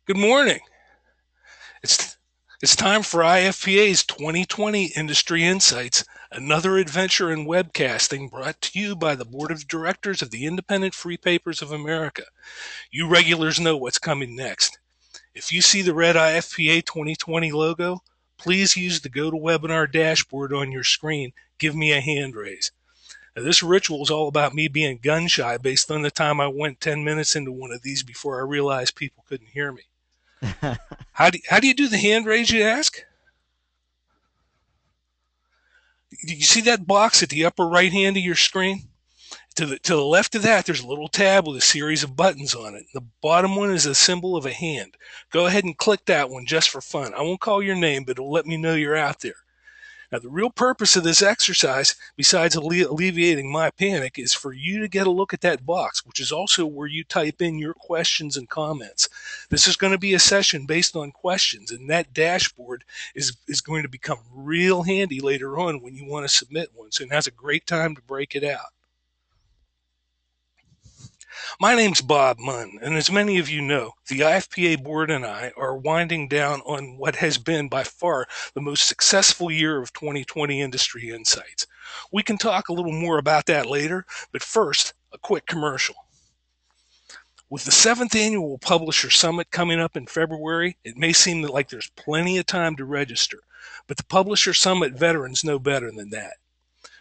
Good morning. It's it's time for IFPA's 2020 Industry Insights, another adventure in webcasting brought to you by the Board of Directors of the Independent Free Papers of America. You regulars know what's coming next. If you see the red IFPA 2020 logo, please use the GoToWebinar dashboard on your screen. Give me a hand raise. Now, this ritual is all about me being gun shy based on the time I went 10 minutes into one of these before I realized people couldn't hear me. How do you do the hand raise, you ask? Do you see that box at the upper right hand of your screen? To the left of that, there's a little tab with a series of buttons on it. The bottom one is a symbol of a hand. Go ahead and click that one just for fun. I won't call your name, but it'll let me know you're out there. Now, the real purpose of this exercise, besides alleviating my panic, is for you to get a look at that box, which is also where you type in your questions and comments. This is going to be a session based on questions, and that dashboard is going to become real handy later on when you want to submit one. So now's a great time to break it out. My name's Bob Munn, and as many of you know, the IFPA board and I are winding down on what has been by far the most successful year of 2020 Industry Insights. We can talk a little more about that later, but first, a quick commercial. With the 7th Annual Publisher Summit coming up in February, it may seem like there's plenty of time to register, but the Publisher Summit veterans know better than that.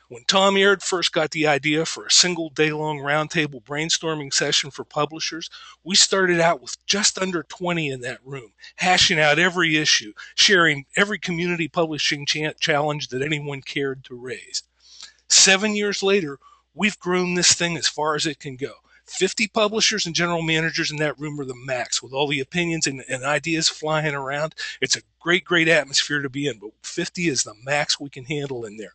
When Tom Aird first got the idea for a single day-long roundtable brainstorming session for publishers, we started out with just under 20 in that room, hashing out every issue, sharing every community publishing challenge that anyone cared to raise. 7 years later, we've grown this thing as far as it can go. 50 publishers and general managers in that room are the max, with all the opinions and ideas flying around. It's a great atmosphere to be in, but 50 is the max we can handle in there.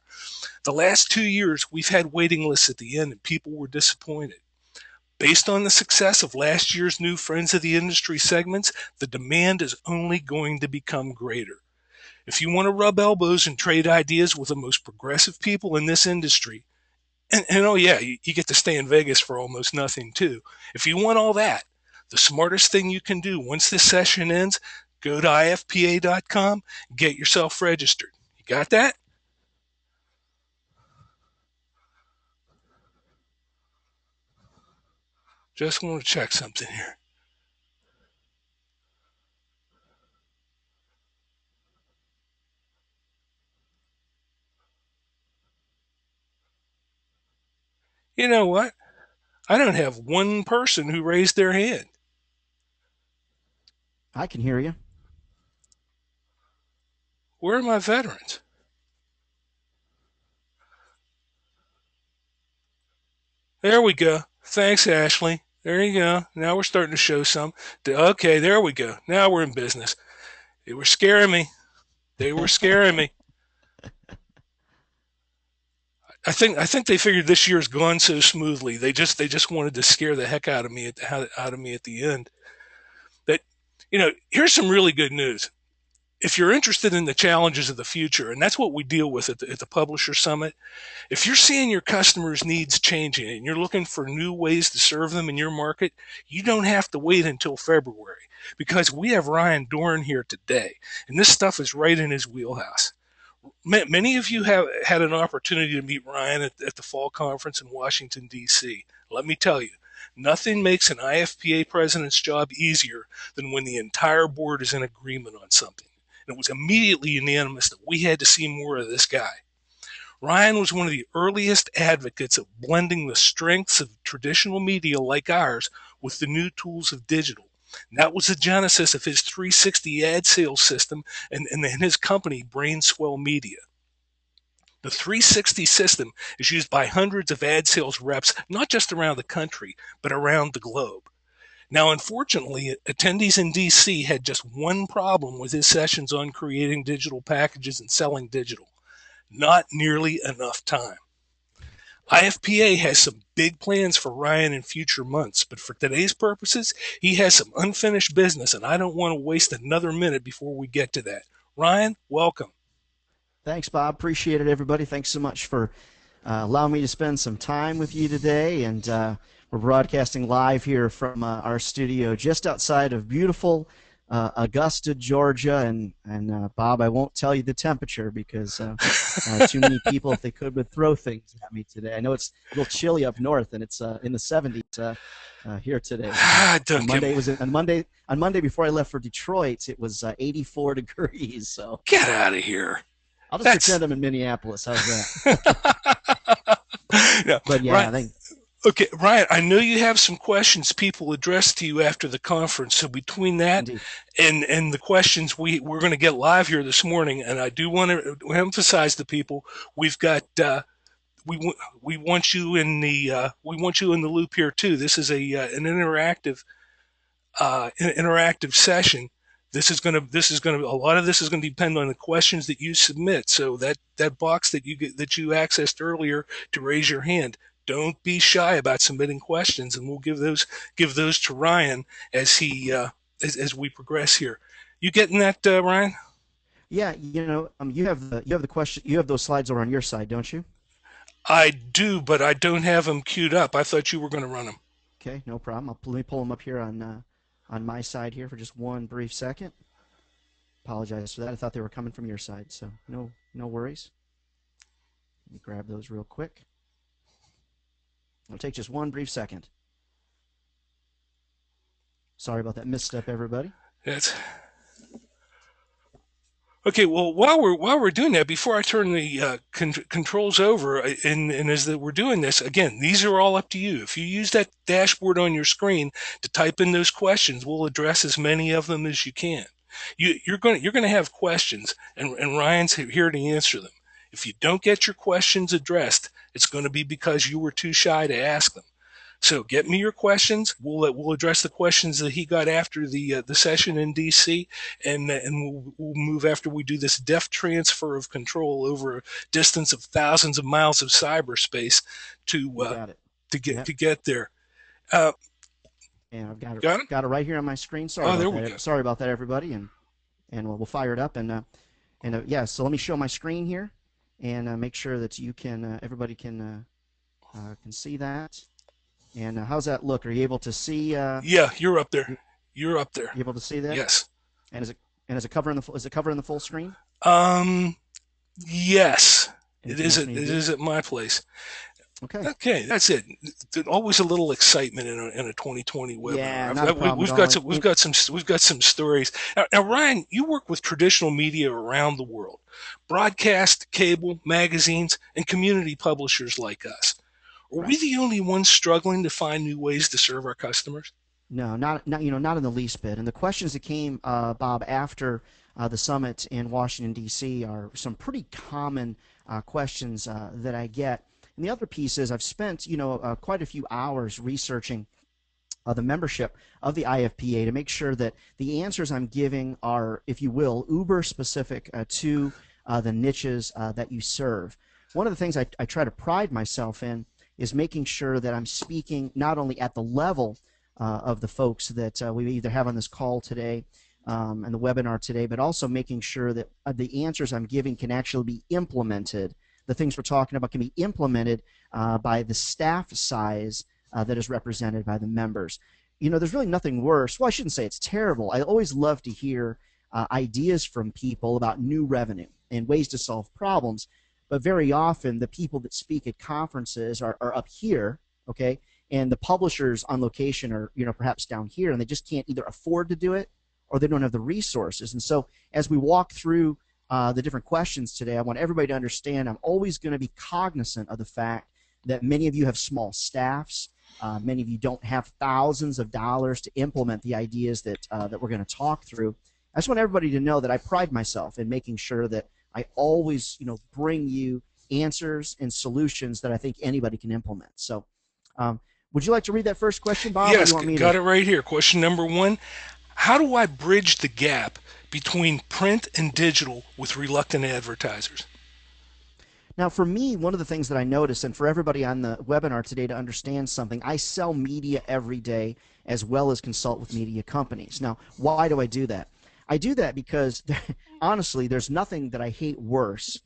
The last 2 years, we've had waiting lists at the end, and people were disappointed. Based on the success of last year's new Friends of the Industry segments, the demand is only going to become greater. If you want to rub elbows and trade ideas with the most progressive people in this industry, and oh yeah, you get to stay in Vegas for almost nothing too. If you want all that, the smartest thing you can do once this session ends, go to ifpa.com, get yourself registered. You got that? Just want to check something here. You know what? I don't have one person who raised their hand. I can hear you. Where are my veterans? There we go. Thanks, Ashley. There you go. Now we're starting to show some. Okay, there we go. Now we're in business. They were scaring me. They were scaring me. I think they figured this year's gone so smoothly. They just wanted to scare the heck out of me at the end. That here's some really good news. If you're interested in the challenges of the future, and that's what we deal with at the Publisher Summit, if you're seeing your customers' needs changing and you're looking for new ways to serve them in your market, you don't have to wait until February because we have Ryan Dohrn here today, and this stuff is right in his wheelhouse. Many of you have had an opportunity to meet Ryan at the fall conference in Washington, D.C. Let me tell you, nothing makes an IFPA president's job easier than when the entire board is in agreement on something. And it was immediately unanimous that we had to see more of this guy. Ryan was one of the earliest advocates of blending the strengths of traditional media like ours with the new tools of digital. And that was the genesis of his 360 ad sales system and his company, Brainswell Media. The 360 system is used by hundreds of ad sales reps, not just around the country, but around the globe. Now, unfortunately, attendees in DC had just one problem with his sessions on creating digital packages and selling digital: not nearly enough time. IFPA has some big plans for Ryan in future months, but for today's purposes, he has some unfinished business, and I don't want to waste another minute before we get to that. Ryan, welcome. Thanks, Bob. Appreciate it, everybody. Thanks so much for allowing me to spend some time with you today. And we're broadcasting live here from our studio just outside of beautiful Augusta, Georgia, and Bob, I won't tell you the temperature because too many people, if they could, would throw things at me today. I know it's a little chilly up north, and it's in the 70s here today. Don't get me. Monday was on Monday before I left for Detroit. It was 84 degrees. So Get out of here. I'll just That's pretend I'm in Minneapolis. How's that? no, But yeah, right. I think Okay, Ryan, I know you have some questions people addressed to you after the conference. So between that indeed. and the questions we're going to get live here this morning, and I do want to emphasize to people we've got we want you in the we want you in the loop here too. This is a an interactive session. This is going to a lot of this is going to depend on the questions that you submit. So that box that that you accessed earlier to raise your hand, don't be shy about submitting questions, and we'll give those to Ryan as he as we progress here. You getting that, Ryan? Yeah, you have the question, you have those slides over on your side, don't you? I do, but I don't have them queued up. I thought you were going to run them. Okay, no problem. Let me pull them up here on my side here for just one brief second. Apologize for that. I thought they were coming from your side, so no worries. Let me grab those real quick. It'll take just one brief second. Sorry about that misstep, everybody. That's Okay, well, while we're doing that, before I turn the controls over, and as we're doing this, again, these are all up to you. If you use that dashboard on your screen to type in those questions, we'll address as many of them as you can. You're gonna have questions, and Ryan's here to answer them. If you don't get your questions addressed, it's going to be because you were too shy to ask them. So get me your questions. We'll address the questions that he got after the session in D.C. and we'll move after we do this deft transfer of control over a distance of thousands of miles of cyberspace to You got it. Yep. to get there. Uh, And I've got it got it? got it right here on my screen. Sorry Oh, about there we go. that. Sorry about that, everybody. And we'll fire it up and yeah. So let me show my screen here and make sure that you can everybody can see that. And how's that look? Are you able to see? Yeah, you're up there. You You're up there. able to see that? Yes. And is it covering the full screen? Um. Yes. Anything else we It need to do? is at my place. Okay. Okay, that's it. Always a little excitement in a 2020 webinar. Yeah, not a problem at We've all. got we've got some stories. Now, Ryan, you work with traditional media around the world, broadcast, cable, magazines, and community publishers like us. Are we Right. the only ones struggling to find new ways to serve our customers? No, not in the least bit. And the questions that came, Bob, after the summit in Washington D.C. are some pretty common questions that I get. And the other piece is I've spent quite a few hours researching the membership of the IFPA to make sure that the answers I'm giving are, if you will, uber specific to the niches that you serve. One of the things I try to pride myself in is making sure that I'm speaking not only at the level of the folks that we either have on this call today and the webinar today, but also making sure that the answers I'm giving can actually be implemented. The things we're talking about can be implemented by the staff size that is represented by the members. There's really nothing worse. Well, I shouldn't say it's terrible. I always love to hear ideas from people about new revenue and ways to solve problems. But very often, the people that speak at conferences are up here, okay, and the publishers on location are perhaps down here, and they just can't either afford to do it or they don't have the resources. And so, as we walk through the different questions today, I want everybody to understand I'm always going to be cognizant of the fact that many of you have small staffs. Many of you don't have thousands of dollars to implement the ideas that we're going to talk through. I just want everybody to know that I pride myself in making sure that I always, bring you answers and solutions that I think anybody can implement. So, would you like to read that first question, Bob, or Yes, you want me got to? it right here. Question number one: how do I bridge the gap between print and digital with reluctant advertisers? Now, for me, one of the things that I notice, and for everybody on the webinar today to understand something, I sell media every day as well as consult with media companies. Now, why do I do that? I do that because, honestly, there's nothing that I hate worse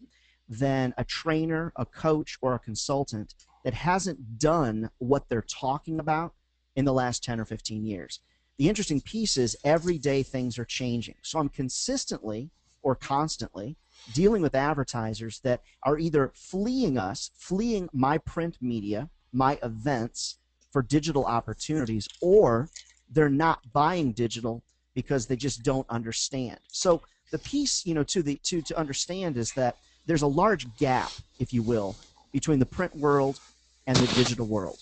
than a trainer, a coach, or a consultant that hasn't done what they're talking about in the last 10 or 15 years. The interesting piece is every day things are changing. So I'm consistently or constantly dealing with advertisers that are either fleeing us, fleeing my print media, my events for digital opportunities, or they're not buying digital because they just don't understand. So the piece, to understand is that there's a large gap, if you will, between the print world and the digital world.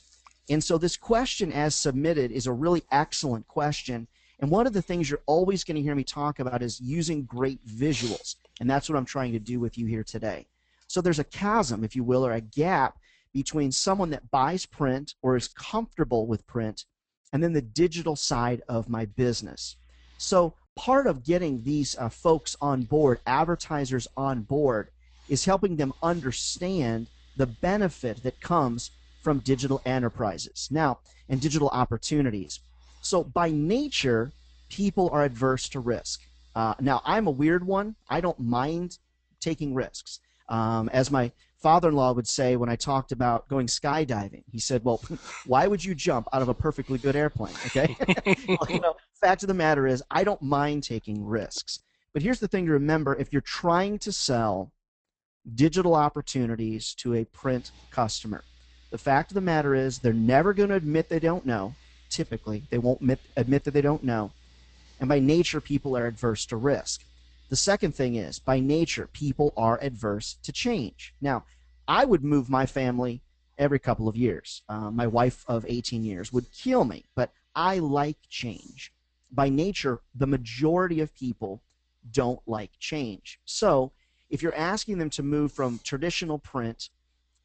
And so this question as submitted is a really excellent question. And one of the things you're always going to hear me talk about is using great visuals. And that's what I'm trying to do with you here today. So there's a chasm, if you will, or a gap between someone that buys print or is comfortable with print and then the digital side of my business. So part of getting these folks on board, advertisers on board, is helping them understand the benefit that comes from digital enterprises now and digital opportunities. So by nature, people are adverse to risk. Now, I'm a weird one. I don't mind taking risks. As my father-in-law would say when I talked about going skydiving, he said, well, why would you jump out of a perfectly good airplane? Okay. Well, fact of the matter is, I don't mind taking risks. But here's the thing to remember: if you're trying to sell digital opportunities to a print customer, the fact of the matter is they're never going to admit they don't know. Typically, they won't admit that they don't know. And by nature, people are adverse to risk. The second thing is, by nature, people are adverse to change. Now, I would move my family every couple of years. My wife of 18 years would kill me, but I like change. By nature, the majority of people don't like change. So if you're asking them to move from traditional print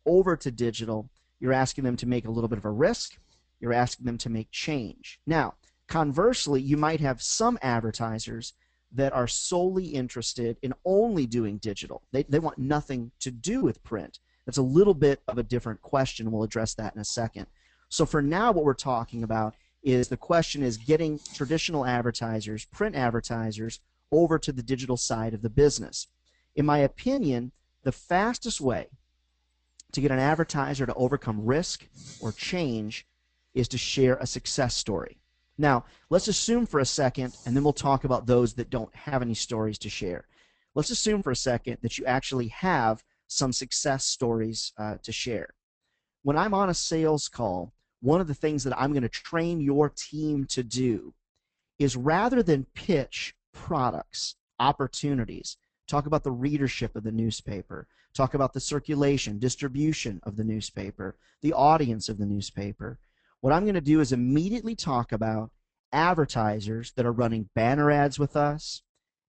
over to digital, you're asking them to make a little bit of a risk. You're asking them to make change. Now, conversely, you might have some advertisers that are solely interested in only doing digital. They want nothing to do with print. That's a little bit of a different question. We'll address that in a second. So for now, what we're talking about is the question is getting traditional advertisers, print advertisers, over to the digital side of the business. In my opinion, the fastest way to get an advertiser to overcome risk or change is to share a success story. Now, let's assume for a second, and then we'll talk about those that don't have any stories to share. Let's assume for a second that you actually have some success stories to share. When I'm on a sales call, one of the things that I'm going to train your team to do is, rather than pitch products, opportunities, talk about the readership of the newspaper, talk about the circulation, distribution of the newspaper, the audience of the newspaper, what I'm going to do is immediately talk about advertisers that are running banner ads with us,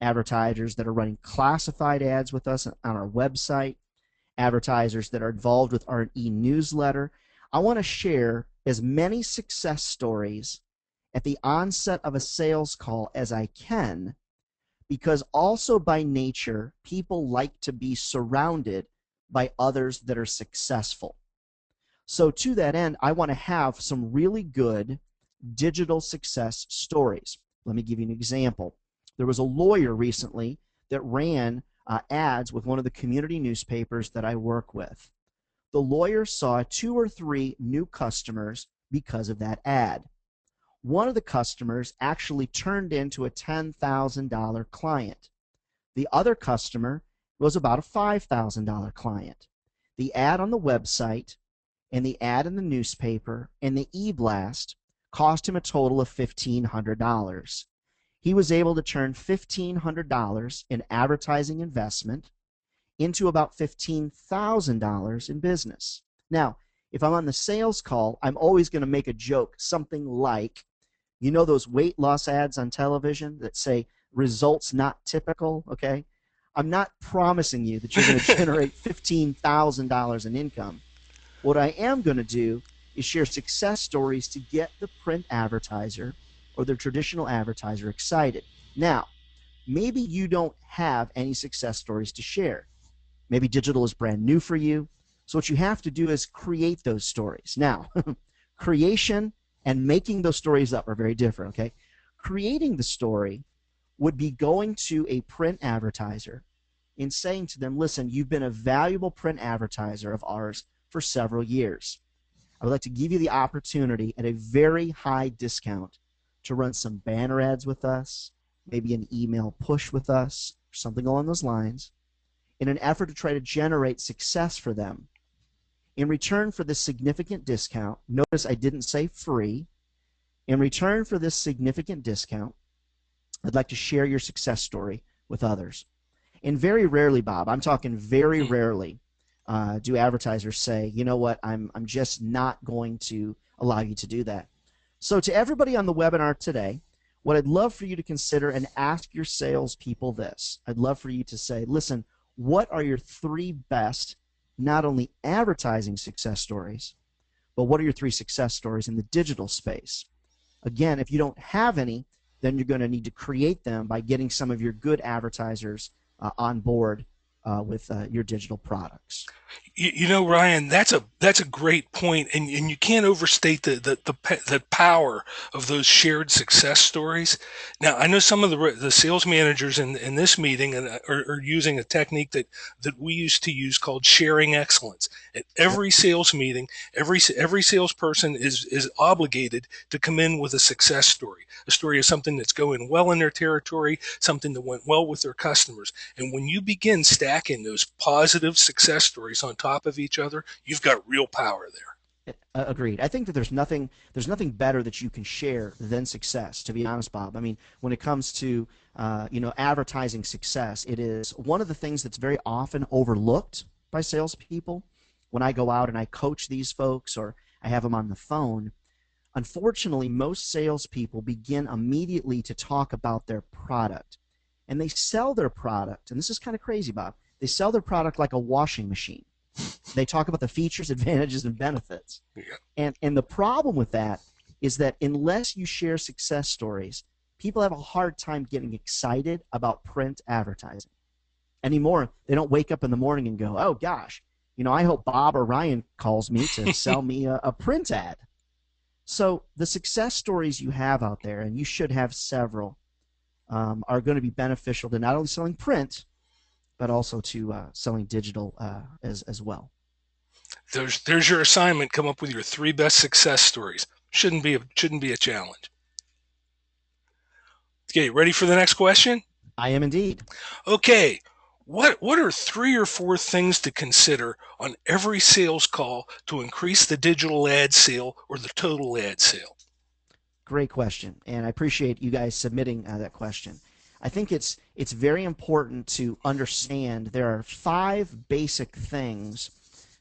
advertisers that are running classified ads with us on our website, advertisers that are involved with our e-newsletter. I want to share as many success stories at the onset of a sales call as I can, because also by nature, people like to be surrounded by others that are successful. So to that end, I want to have some really good digital success stories. Let me give you an example. There was a lawyer recently that ran ads with one of the community newspapers that I work with. The lawyer saw 2 or 3 new customers because of that ad. One of the customers actually turned into a $10,000 client. The other customer was about a $5,000 client. The ad on the website and the ad in the newspaper and the e-blast cost him a total of $1,500. He was able to turn $1,500 in advertising investment into about $15,000 in business. Now, if I'm on the sales call, I'm always going to make a joke, something like, you know those weight loss ads on television that say results not typical, okay? I'm not promising you that you're going to generate $15,000 in income. What I am going to do is share success stories to get the print advertiser or the traditional advertiser excited. Now, maybe you don't have any success stories to share. Maybe digital is brand new for you. So what you have to do is create those stories. Now, creation and making those stories up are very different, okay? Creating the story would be going to a print advertiser and saying to them, listen, you've been a valuable print advertiser of ours for several years. I would like to give you the opportunity at a very high discount to run some banner ads with us, maybe an email push with us, something along those lines, in an effort to try to generate success for them. In return for this significant discount, notice I didn't say free. In return for this significant discount, I'd like to share your success story with others. And very rarely, Bob, I'm talking very Hmm. rarely, do advertisers say, you know what, I'm just not going to allow you to do that. So, to everybody on the webinar today, what I'd love for you to consider and ask your salespeople this. I'd love for you to say, listen, what are your three best, not only advertising success stories, but what are your three success stories in the digital space? Again, if you don't have any, then you're going to need to create them by getting some of your good advertisers on board with your digital products. You know, Ryan, that's a great point, and you can't overstate the power of those shared success stories. Now, I know some of the sales managers in this meeting are using a technique that we used to use called sharing excellence. At Yep. every sales meeting, every salesperson is obligated to come in with a success story, a story of something that's going well in their territory, something that went well with their customers. And when you begin stacking those positive success stories on top of each other, you've got real power there. Agreed. I think that there's nothing better that you can share than success. To be honest, Bob. I mean, when it comes to advertising success, it is one of the things that's very often overlooked by salespeople. When I go out and I coach these folks, or I have them on the phone, unfortunately, most salespeople begin immediately to talk about their product, and they sell their product. And this is kind of crazy, Bob. They sell their product like a washing machine. They talk about the features, advantages, and benefits. Yeah. And the problem with that is that unless you share success stories, people have a hard time getting excited about print advertising anymore. They don't wake up in the morning and go, "Oh gosh, I hope Bob or Ryan calls me to sell me a print ad." So the success stories you have out there, and you should have several, are going to be beneficial to not only selling print but also to selling digital as well. There's your assignment. Come up with your three best success stories. Shouldn't be a challenge. Okay, ready for the next question? I am indeed. Okay. What are three or four things to consider on every sales call to increase the digital ad sale or the total ad sale? Great question, and I appreciate you guys submitting that question. I think it's very important to understand there are five basic things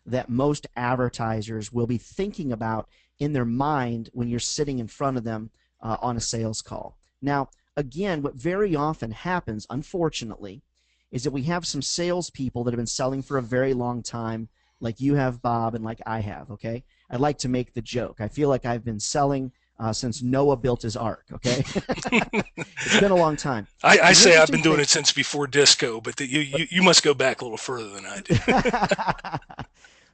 that most advertisers will be thinking about in their mind when you're sitting in front of them on a sales call. Now, again, what very often happens, unfortunately, is that we have some salespeople that have been selling for a very long time, like you have, Bob, and like I have. Okay, I like to make the joke. I feel like I've been selling since Noah built his ark. Okay, it's been a long time. I And the say I've interesting been doing thing, it since before disco, but you must go back a little further than I do.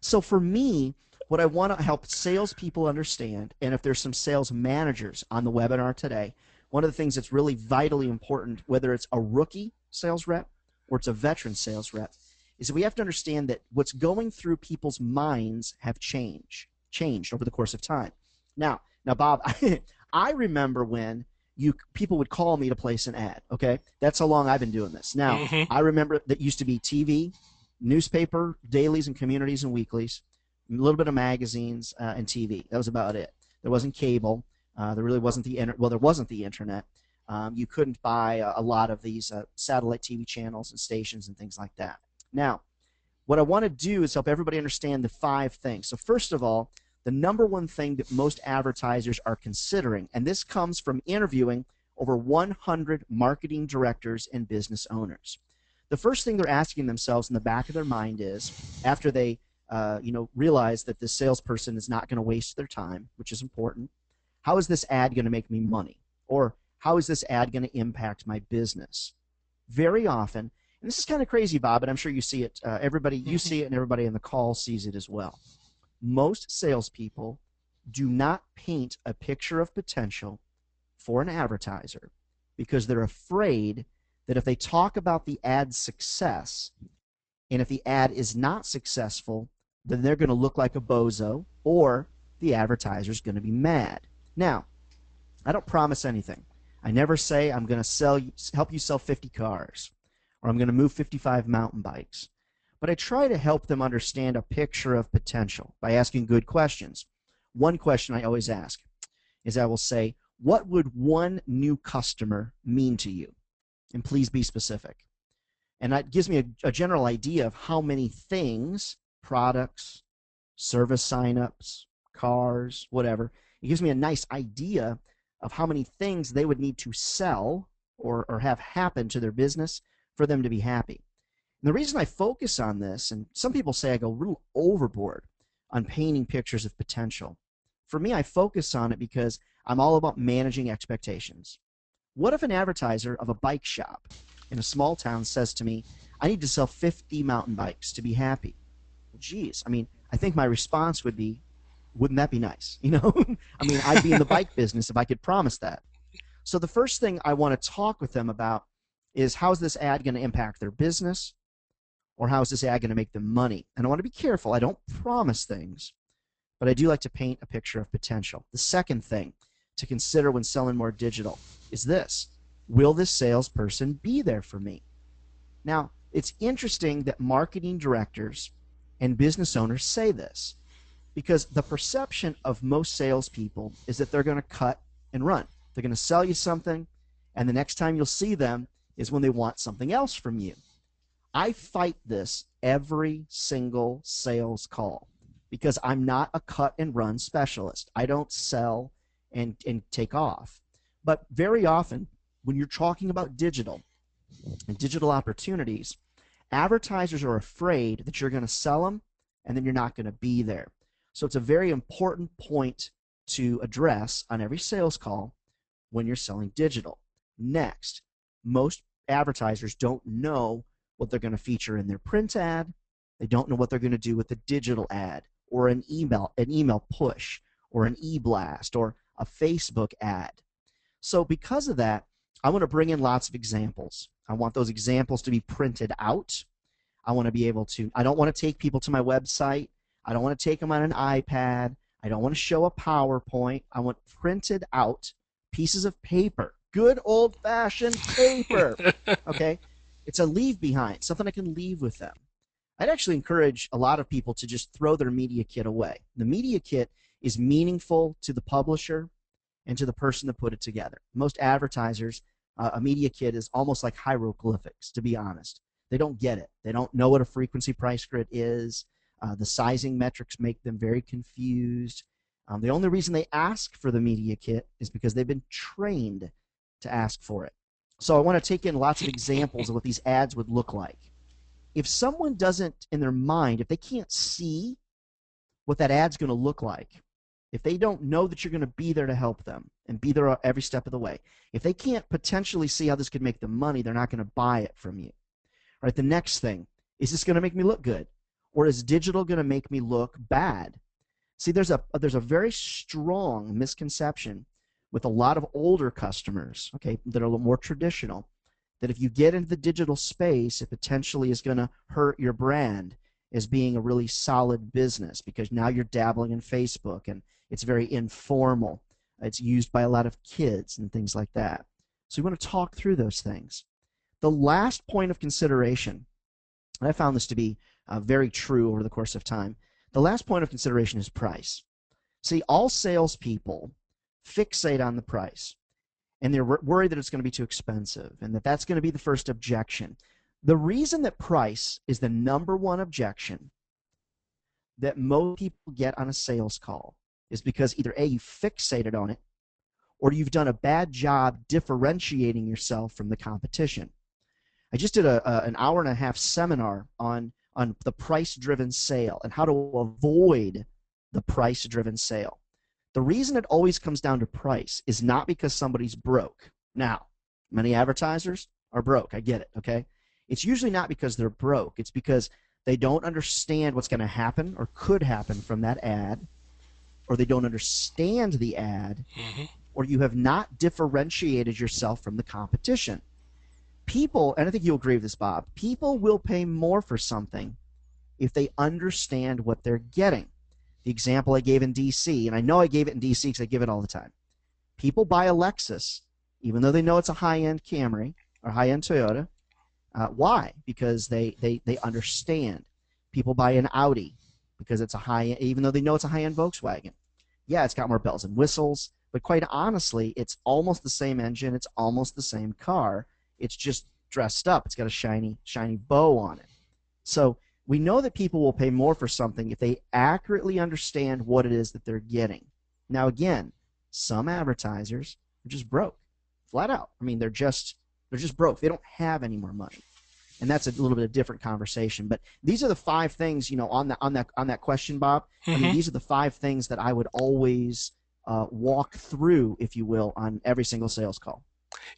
so for me, what I want to help salespeople understand, and if there's some sales managers on the webinar today, one of the things that's really vitally important, whether it's a rookie sales rep or it's a veteran sales rep, is that we have to understand that what's going through people's minds have changed over the course of time. Now, Bob, I remember when you people would call me to place an ad. Okay, that's how long I've been doing this. Now, Hmm. I remember that used to be TV, newspaper, dailies and communities and weeklies, a little bit of magazines and TV. That was about it. There wasn't cable. There really wasn't there wasn't the internet. You couldn't buy a lot of these satellite TV channels and stations and things like that. Now, what I want to do is help everybody understand the five things. So, first of all, the number one thing that most advertisers are considering, and this comes from interviewing over 100 marketing directors and business owners. The first thing they're asking themselves in the back of their mind is, after they realize that this salesperson is not going to waste their time, which is important, how is this ad going to make me money? Or how is this ad going to impact my business? Very often, and this is kind of crazy, Bob, but I'm sure you see it. You Hmm. see it, and everybody in the call sees it as well. Most salespeople do not paint a picture of potential for an advertiser because they're afraid that if they talk about the ad's success, and if the ad is not successful, then they're going to look like a bozo, or the advertiser's going to be mad. Now, I don't promise anything. I never say I'm going to help you sell 50 cars or I'm going to move 55 mountain bikes. But I try to help them understand a picture of potential by asking good questions. One question I always ask is I will say, what would one new customer mean to you? And please be specific. And that gives me a general idea of how many things, products, service signups, cars, whatever. It gives me a nice idea of how many things they would need to sell or have happen to their business for them to be happy. And the reason I focus on this, and some people say I go a little overboard on painting pictures of potential. For me, I focus on it because I'm all about managing expectations. What if an advertiser of a bike shop in a small town says to me, I need to sell 50 mountain bikes to be happy? Well, geez, I mean, I think my response would be, wouldn't that be nice? I mean, I'd be in the bike business if I could promise that. So the first thing I want to talk with them about is how's this ad going to impact their business, or how's this ad going to make them money? And I want to be careful. I don't promise things, but I do like to paint a picture of potential. The second thing to consider when selling more digital is this: will this salesperson be there for me? Now, it's interesting that marketing directors and business owners say this because the perception of most salespeople is that they're going to cut and run. They're going to sell you something, and the next time you'll see them is when they want something else from you. I fight this every single sales call because I'm not a cut and run specialist. I don't sell and take off. But very often, when you're talking about digital and digital opportunities, advertisers are afraid that you're going to sell them and then you're not going to be there. So it's a very important point to address on every sales call when you're selling digital. Next, most advertisers don't know what they're going to feature in their print ad. They don't know what they're going to do with the digital ad or an email push or an e-blast or a Facebook ad. So because of that, I want to bring in lots of examples. I want those examples to be printed out. I want to be able to, I don't want to take people to my website. I don't want to take them on an iPad. I don't want to show a PowerPoint. I want printed out pieces of paper, good old-fashioned paper, okay? It's a leave behind, something I can leave with them. I'd actually encourage a lot of people to just throw their media kit away. The media kit is meaningful to the publisher and to the person that put it together. Most advertisers, a media kit is almost like hieroglyphics, to be honest. They don't get it. They don't know what a frequency price grid is. The sizing metrics make them very confused. The only reason they ask for the media kit is because they've been trained to ask for it. So I want to take in lots of examples of what these ads would look like. If someone doesn't, in their mind, if they can't see what that ad's going to look like, if they don't know that you're going to be there to help them and be there every step of the way, if they can't potentially see how this could make them money, they're not going to buy it from you. All right, the next thing, is this going to make me look good? Or is digital going to make me look bad? See, there's a very strong misconception with a lot of older customers, okay, that are a little more traditional, that if you get into the digital space, it potentially is going to hurt your brand as being a really solid business because now you're dabbling in Facebook and it's very informal. It's used by a lot of kids and things like that. So we want to talk through those things. The last point of consideration, and I found this to be very true over the course of time, the last point of consideration is price. See, all salespeople fixate on the price, and they're worried that it's going to be too expensive and that that's going to be the first objection. The reason that price is the number one objection that most people get on a sales call is because either A, you fixated on it, or you've done a bad job differentiating yourself from the competition. I just did an hour-and-a-half seminar on the price-driven sale and how to avoid the price-driven sale. The reason it always comes down to price is not because somebody's broke. Now, many advertisers are broke. I get it, okay? It's usually not because they're broke. It's because they don't understand what's going to happen or could happen from that ad, or they don't understand the ad, or you have not differentiated yourself from the competition. People, and I think you'll agree with this, Bob, people will pay more for something if they understand what they're getting. The example I gave in D.C., and I know I gave it in D.C. because I give it all the time. People buy a Lexus, even though they know it's a high-end Camry or high-end Toyota. Why? Because they understand. People buy an Audi because it's a high, even though they know it's a high-end Volkswagen. Yeah, it's got more bells and whistles, but quite honestly, it's almost the same engine. It's almost the same car. It's just dressed up. It's got a shiny bow on it. So we know that people will pay more for something if they accurately understand what it is that they're getting. Now, again, some advertisers are just broke, flat out. I mean, they're just broke. They don't have any more money, and that's a little bit of a different conversation. But these are the five things, on that question, Bob. I mean, Hmm. these are the five things that I would always walk through, if you will, on every single sales call.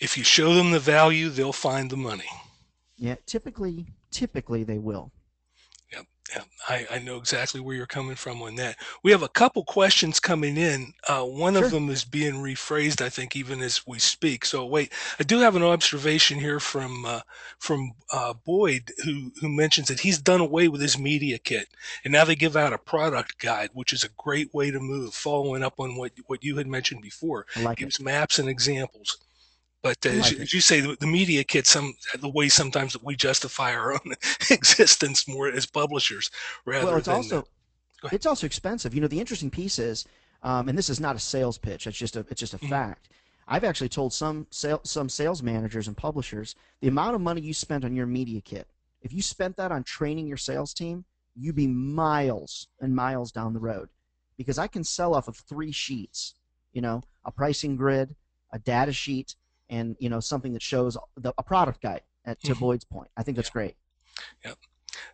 If you show them the value, they'll find the money. Yeah, typically they will. Yep, yep. I know exactly where you're coming from on that. We have a couple questions coming in. One of Sure. them is being rephrased, I think, even as we speak. So wait, I do have an observation here from Boyd, who mentions that he's done away with his media kit, and now they give out a product guide, which is a great way to move. Following up on what you had mentioned before, I like it. gives maps and examples. But I like it. as you say, the media kit, the way sometimes that we justify our own existence more as publishers Well, rather it's than. also Go ahead. it's also expensive. The interesting piece is, and this is not a sales pitch. It's just a Mhm. fact. I've actually told some sales managers and publishers the amount of money you spent on your media kit. If you spent that on training your sales team, you'd be miles and miles down the road, because I can sell off of three sheets. A pricing grid, a data sheet, and something that shows a product guide. To Mhm. Boyd's point, I think Yeah, that's great. yeah.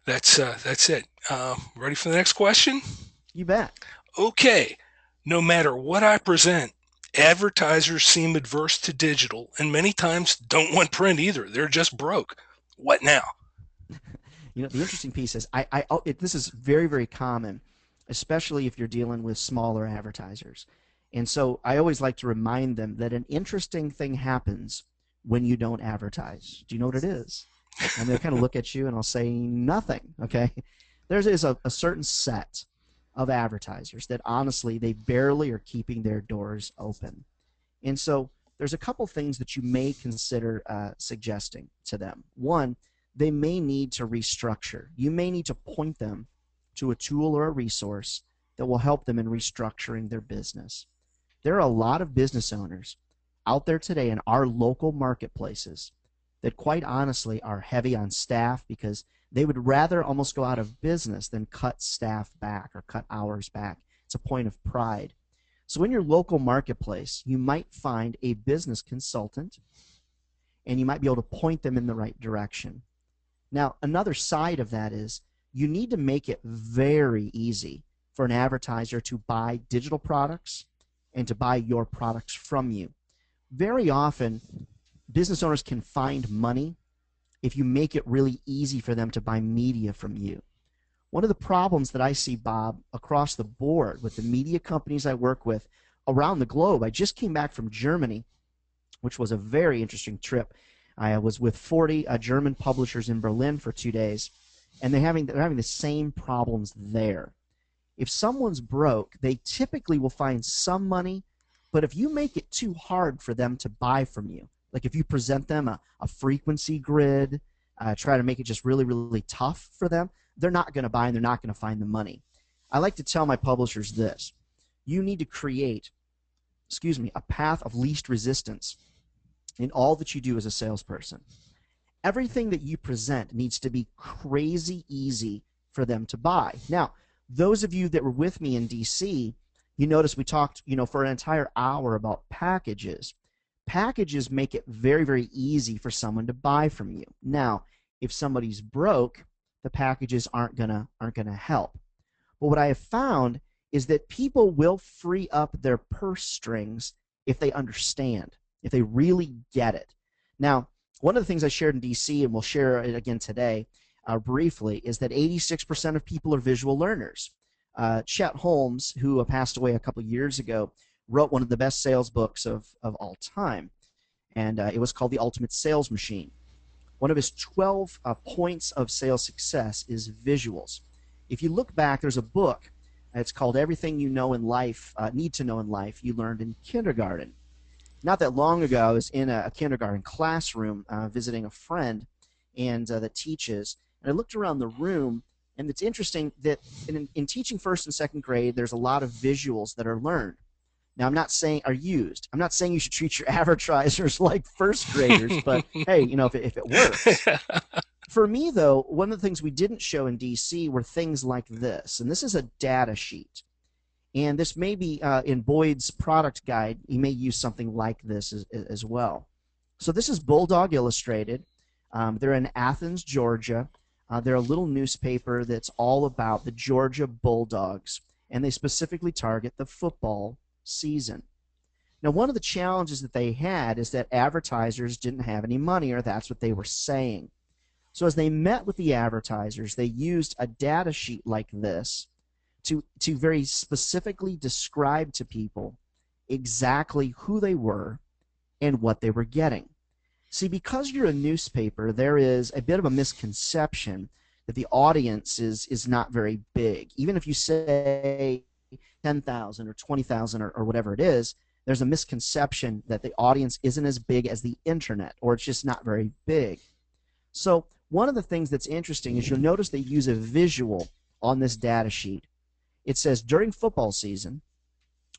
That's it. Ready for the next question? You bet. Okay. No matter what I present, advertisers seem adverse to digital, and many times don't want print either. They're just broke. What now? The interesting piece is, this is very, very common, especially if you're dealing with smaller advertisers. And so I always like to remind them that an interesting thing happens when you don't advertise. Do you know what it is? And they'll kind of look at you and I'll say nothing. Okay. There is a certain set of advertisers that honestly, they barely are keeping their doors open. And so there's a couple things that you may consider suggesting to them. One, they may need to restructure. You may need to point them to a tool or a resource that will help them in restructuring their business. There are a lot of business owners out there today in our local marketplaces that quite honestly are heavy on staff, because they would rather almost go out of business than cut staff back or cut hours back. It's a point of pride. So in your local marketplace, you might find a business consultant, and you might be able to point them in the right direction. Now, another side of that is, you need to make it very easy for an advertiser to buy digital products and to buy your products from you. Very often, business owners can find money if you make it really easy for them to buy media from you. One of the problems that I see, Bob, across the board with the media companies I work with around the globe — I just came back from Germany, which was a very interesting trip. I was with 40 German publishers in Berlin for 2 days, and they're having the same problems there. If someone's broke, they typically will find some money, but if you make it too hard for them to buy from you, like if you present them a frequency grid, try to make it just really, really tough for them, they're not going to buy and they're not going to find the money. I like to tell my publishers this: you need to create, a path of least resistance in all that you do as a salesperson. Everything that you present needs to be crazy easy for them to buy. Now, those of you that were with me in DC, you notice we talked, for an entire hour about packages. Packages make it very, very easy for someone to buy from you. Now, if somebody's broke, the packages aren't gonna help. But what I have found is that people will free up their purse strings if they understand, if they really get it. Now, one of the things I shared in DC, and we'll share it again today briefly, is that 86% of people are visual learners. Chet Holmes, who passed away a couple years ago, wrote one of the best sales books of all time, and it was called The Ultimate Sales Machine. One of his 12 points of sales success is visuals. If you look back, there's a book. It's called Everything You Know in Life, Need to Know in Life, You Learned in Kindergarten. not that long ago, I was in a kindergarten classroom visiting a friend and that teaches, and I looked around the room, and it's interesting that in teaching first and second grade, there's a lot of visuals that are learned. Now, I'm not saying are used. I'm not saying you should treat your advertisers like first graders, but hey, if it works. For me, though, one of the things we didn't show in DC were things like this, and this is a data sheet. And this may be in Boyd's product guide. He may use something like this as well. So this is Bulldog Illustrated. They're in Athens, Georgia. They're a little newspaper that's all about the Georgia Bulldogs, and they specifically target the football season. Now, one of the challenges that they had is that advertisers didn't have any money, or that's what they were saying. So as they met with the advertisers, they used a data sheet like this to very specifically describe to people exactly who they were and what they were getting. See, because you're a newspaper, there is a bit of a misconception that the audience is not very big. Even if you say 10,000 or 20,000 or whatever it is, there's a misconception that the audience isn't as big as the internet, or it's just not very big. So one of the things that's interesting is you'll notice they use a visual on this data sheet. It says, during football season,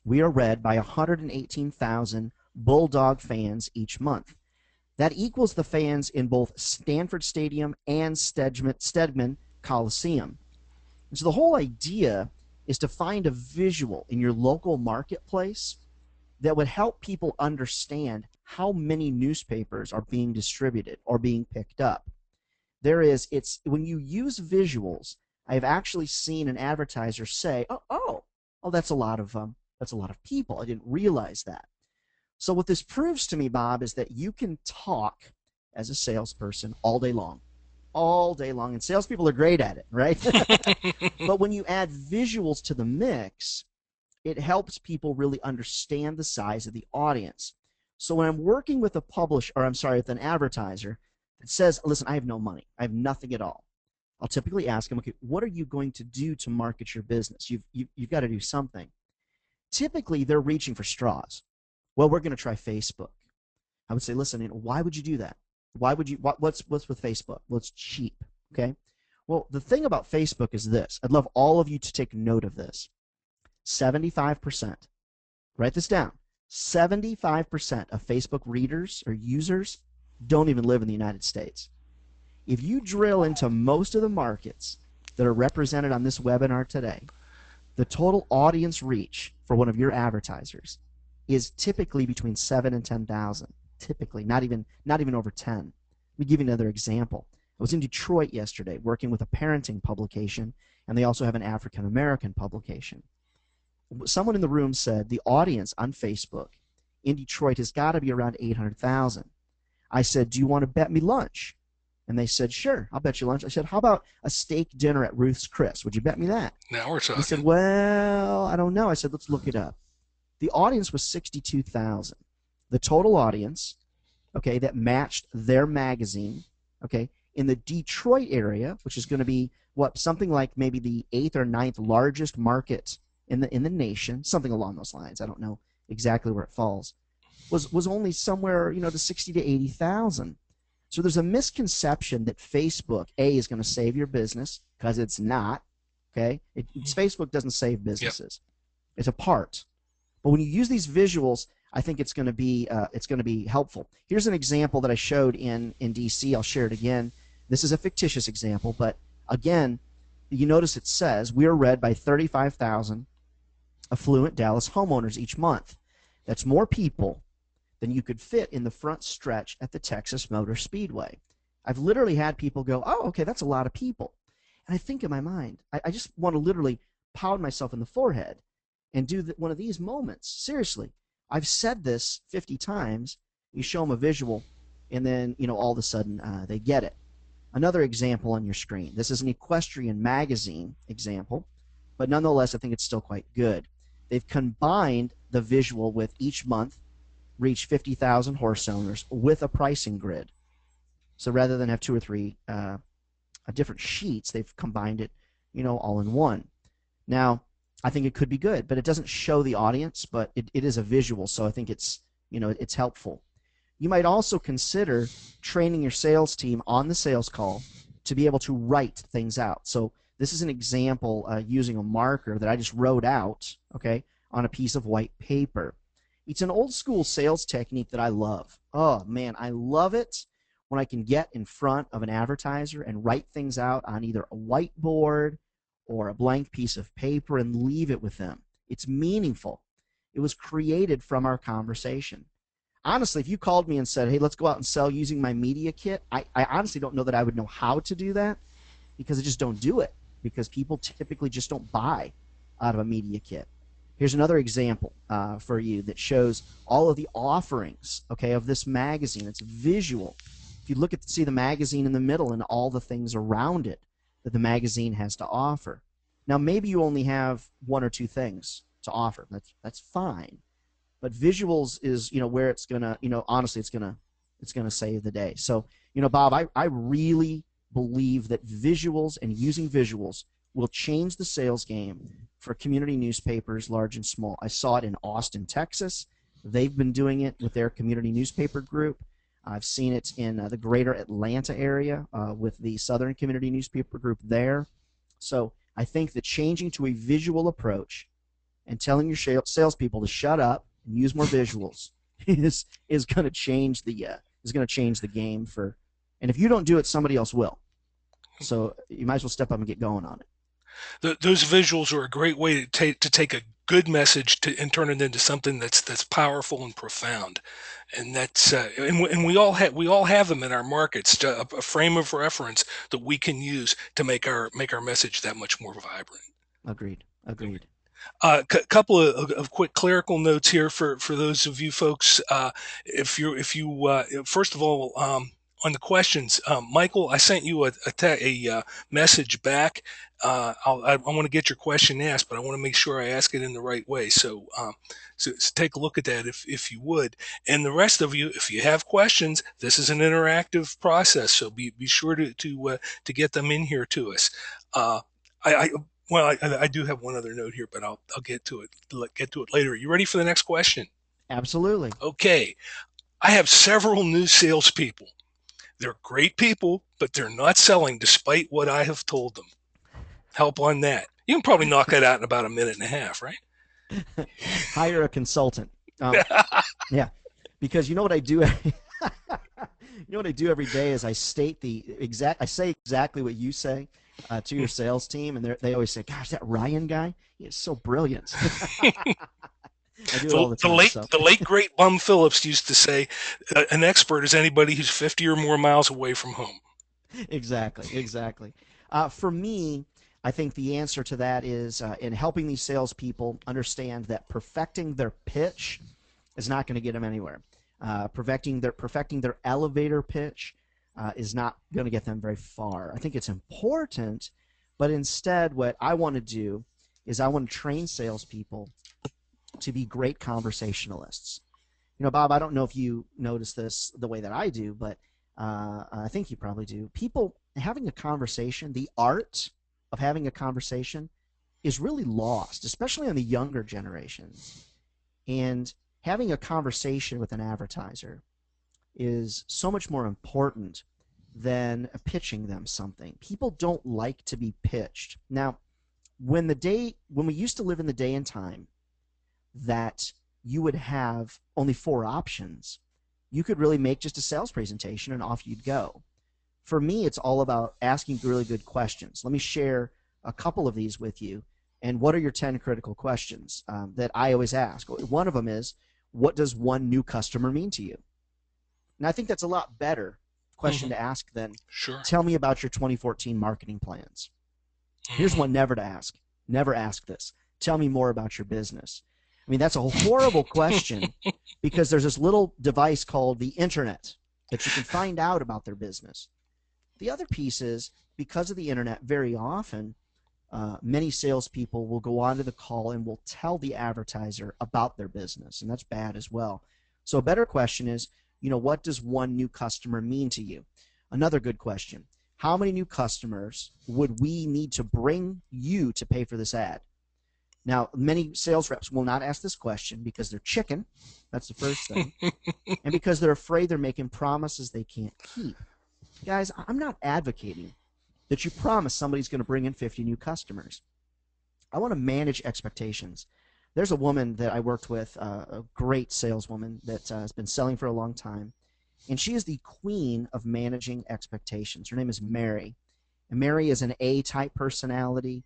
we are read by 118,000 Bulldog fans each month. That equals the fans in both Stanford Stadium and Stedman Coliseum. And so the whole idea is to find a visual in your local marketplace that would help people understand how many newspapers are being distributed or being picked up. It's when you use visuals, I've actually seen an advertiser say, "Oh, that's a lot of people. I didn't realize that." So what this proves to me, Bob, is that you can talk as a salesperson all day long, and salespeople are great at it, right? But when you add visuals to the mix, it helps people really understand the size of the audience. So when I'm working with with an advertiser that says, "Listen, I have no money. I have nothing at all," I'll typically ask them, "Okay, what are you going to do to market your business? You've got to do something." Typically, they're reaching for straws. "Well, we're going to try Facebook." I would say, "Listen, why would you do that? Why would you? What's with Facebook? Well, it's cheap." Okay. Well, the thing about Facebook is this. I'd love all of you to take note of this. 75%. Write this down. 75% of Facebook readers or users don't even live in the United States. If you drill into most of the markets that are represented on this webinar today, the total audience reach for one of your advertisers is typically between 7 and 10,000. Typically, not even over 10. Let me give you another example. I was in Detroit yesterday working with a parenting publication, and they also have an African American publication. Someone in the room said the audience on Facebook in Detroit has got to be around 800,000. I said, "Do you want to bet me lunch?" And they said, "Sure, I'll bet you lunch." I said, "How about a steak dinner at Ruth's Chris? Would you bet me that?" Now we're He said, talking. "Well, I don't know." I said, "Let's look it up." The audience was 62,000. The total audience, okay, that matched their magazine, okay, in the Detroit area, which is going to be something like maybe the 8th or ninth largest market in the nation, something along those lines. I don't know exactly where it falls. Was only somewhere, to 60 to 80,000. So there's a misconception that Facebook is going to save your business, because it's not. Okay, Facebook doesn't save Yep. businesses. It's a part. But when you use these visuals, I think it's going to be helpful. Here's an example that I showed in DC. I'll share it again. This is a fictitious example, but again, you notice it says we are read by 35,000 affluent Dallas homeowners each month. That's more people than you could fit in the front stretch at the Texas Motor Speedway. I've literally had people go, "Oh, okay, that's a lot of people." And I think in my mind, I just want to literally pound myself in the forehead and do one of these moments. Seriously, I've said this 50 times. You show them a visual, and then, all of a sudden they get it. Another example on your screen. This is an equestrian magazine example, but nonetheless, I think it's still quite good. They've combined the visual with each month reach 50,000 horse owners with a pricing grid. So rather than have two or three different sheets, they've combined it, all in one. Now, I think it could be good, but it doesn't show the audience, but it is a visual, so I think it's It's helpful. You might also consider training your sales team on the sales call to be able to write things out. So this is an example using a marker that I just wrote out, okay, on a piece of white paper. It's an old school sales technique that I love. Oh man, I love it when I can get in front of an advertiser and write things out on either a whiteboard or a blank piece of paper and leave it with them. It's meaningful. It was created from our conversation. Honestly, if you called me and said, hey, let's go out and sell using my media kit, I honestly don't know that I would know how to do that because I just don't do it because people typically just don't buy out of a media kit. Here's another example for you that shows all of the offerings, okay, of this magazine. It's visual. If you look at see the magazine in the middle and all the things around it that the magazine has to offer. Now, maybe you only have one or two things to offer. That's fine. But visuals is where it's gonna honestly it's gonna save the day. So Bob, I really believe that visuals and using visuals will change the sales game for community newspapers, large and small. I saw it in Austin, Texas. They've been doing it with their community newspaper group. I've seen it in the greater Atlanta area with the Southern Community Newspaper Group there. So I think that changing to a visual approach and telling your salespeople to shut up and use more visuals is going to change the game for. And if you don't do it, somebody else will. So you might as well step up and get going on it. Those visuals are a great way to take a good message and turn it into something that's powerful and profound. And that's and we all have them in our markets, a frame of reference that we can use to make our message that much more vibrant. Agreed. Agreed. Couple of quick clerical notes here for those of you folks. If you first of all, on the questions, Michael, I sent you a message back. I want to get your question asked, but I want to make sure I ask it in the right way. So take a look at that if you would. And the rest of you, if you have questions, this is an interactive process, so be sure to get them in here to us. I well, I do have one other note here, but I'll get to it later. You ready for the next question? Absolutely. Okay. I have several new salespeople. They're great people, but they're not selling despite what I have told them. Help on that. You can probably knock that out in about a minute and a half, right? Hire a consultant. Yeah, because you know what I do. What I do every day is I say exactly what you say to your sales team, and they always say, "Gosh, that Ryan guy, he is so brilliant." I do it all the The time. late So the late great Bum Phillips used to say, "An expert is anybody who's 50 or more miles away from home." exactly, exactly. For me, I think the answer to that is in helping these salespeople understand that perfecting their pitch is not going to get them anywhere. Perfecting their elevator pitch is not going to get them very far. I think it's important, but instead, what I want to do is I want to train salespeople to be great conversationalists. Bob, I don't know if you notice this the way that I do, but I think you probably do. People having a conversation, the art of having a conversation is really lost, especially on the younger generations. And having a conversation with an advertiser is so much more important than pitching them something. People don't like to be pitched. Now, when we used to live in the day and time that you would have only four options, you could really make just a sales presentation and off you'd go. For me, it's all about asking really good questions. Let me share a couple of these with you. And what are your 10 critical questions that I always ask? One of them is, what does one new customer mean to you? And I think that's a lot better question Mm-hmm. to ask than, Sure. tell me about your 2014 marketing plans. Here's Mm-hmm. one never to ask. Never ask this. Tell me more about your business. I mean, that's a horrible question because there's this little device called the internet that you can find out about their business. The other piece is, because of the internet, very often many salespeople will go onto the call and will tell the advertiser about their business, and that's bad as well. So a better question is, what does one new customer mean to you? Another good question, how many new customers would we need to bring you to pay for this ad? Now, many sales reps will not ask this question because they're chicken. That's the first thing. And because they're afraid they're making promises they can't keep. Guys, I'm not advocating that you promise somebody's going to bring in 50 new customers. I want to manage expectations. There's a woman that I worked with, a great saleswoman that has been selling for a long time, and she is the queen of managing expectations. Her name is Mary. And Mary is an A type personality.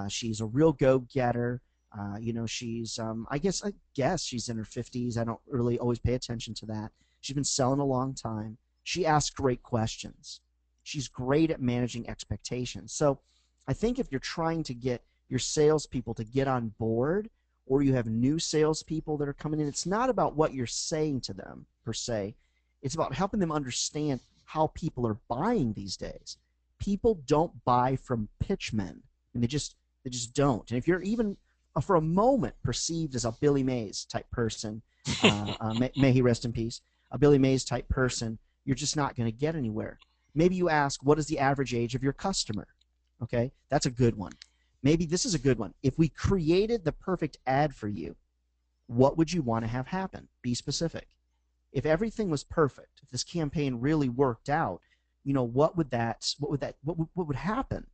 She's a real go getter. I guess she's in her 50s. I don't really always pay attention to that. She's been selling a long time. She asks great questions. She's great at managing expectations. So I think if you're trying to get your salespeople to get on board, or you have new salespeople that are coming in, it's not about what you're saying to them per se. It's about helping them understand how people are buying these days. People don't buy from pitchmen, and they just don't. And if you're even for a moment perceived as a Billy Mays type person, may he rest in peace, a Billy Mays type person, you're just not going to get anywhere. Maybe you ask, what is the average age of your customer? Okay, that's a good one. Maybe this is a good one. If we created the perfect ad for you, what would you want to have happen? Be specific. If everything was perfect, if this campaign really worked out, what would happen?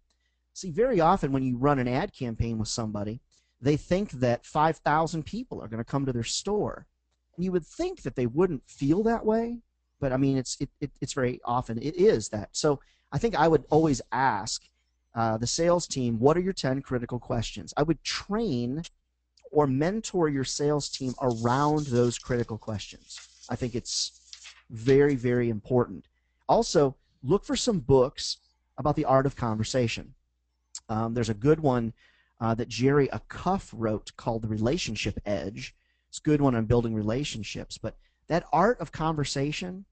See, very often when you run an ad campaign with somebody, they think that 5,000 people are going to come to their store. And you would think that they wouldn't feel that way, but I mean, it's very often it is that. So I think I would always ask the sales team, what are your 10 critical questions? I would train or mentor your sales team around those critical questions. I think it's very, very important. Also, look for some books about the art of conversation. There's a good one that Jerry Acuff wrote called The Relationship Edge. It's a good one on building relationships, but that art of conversation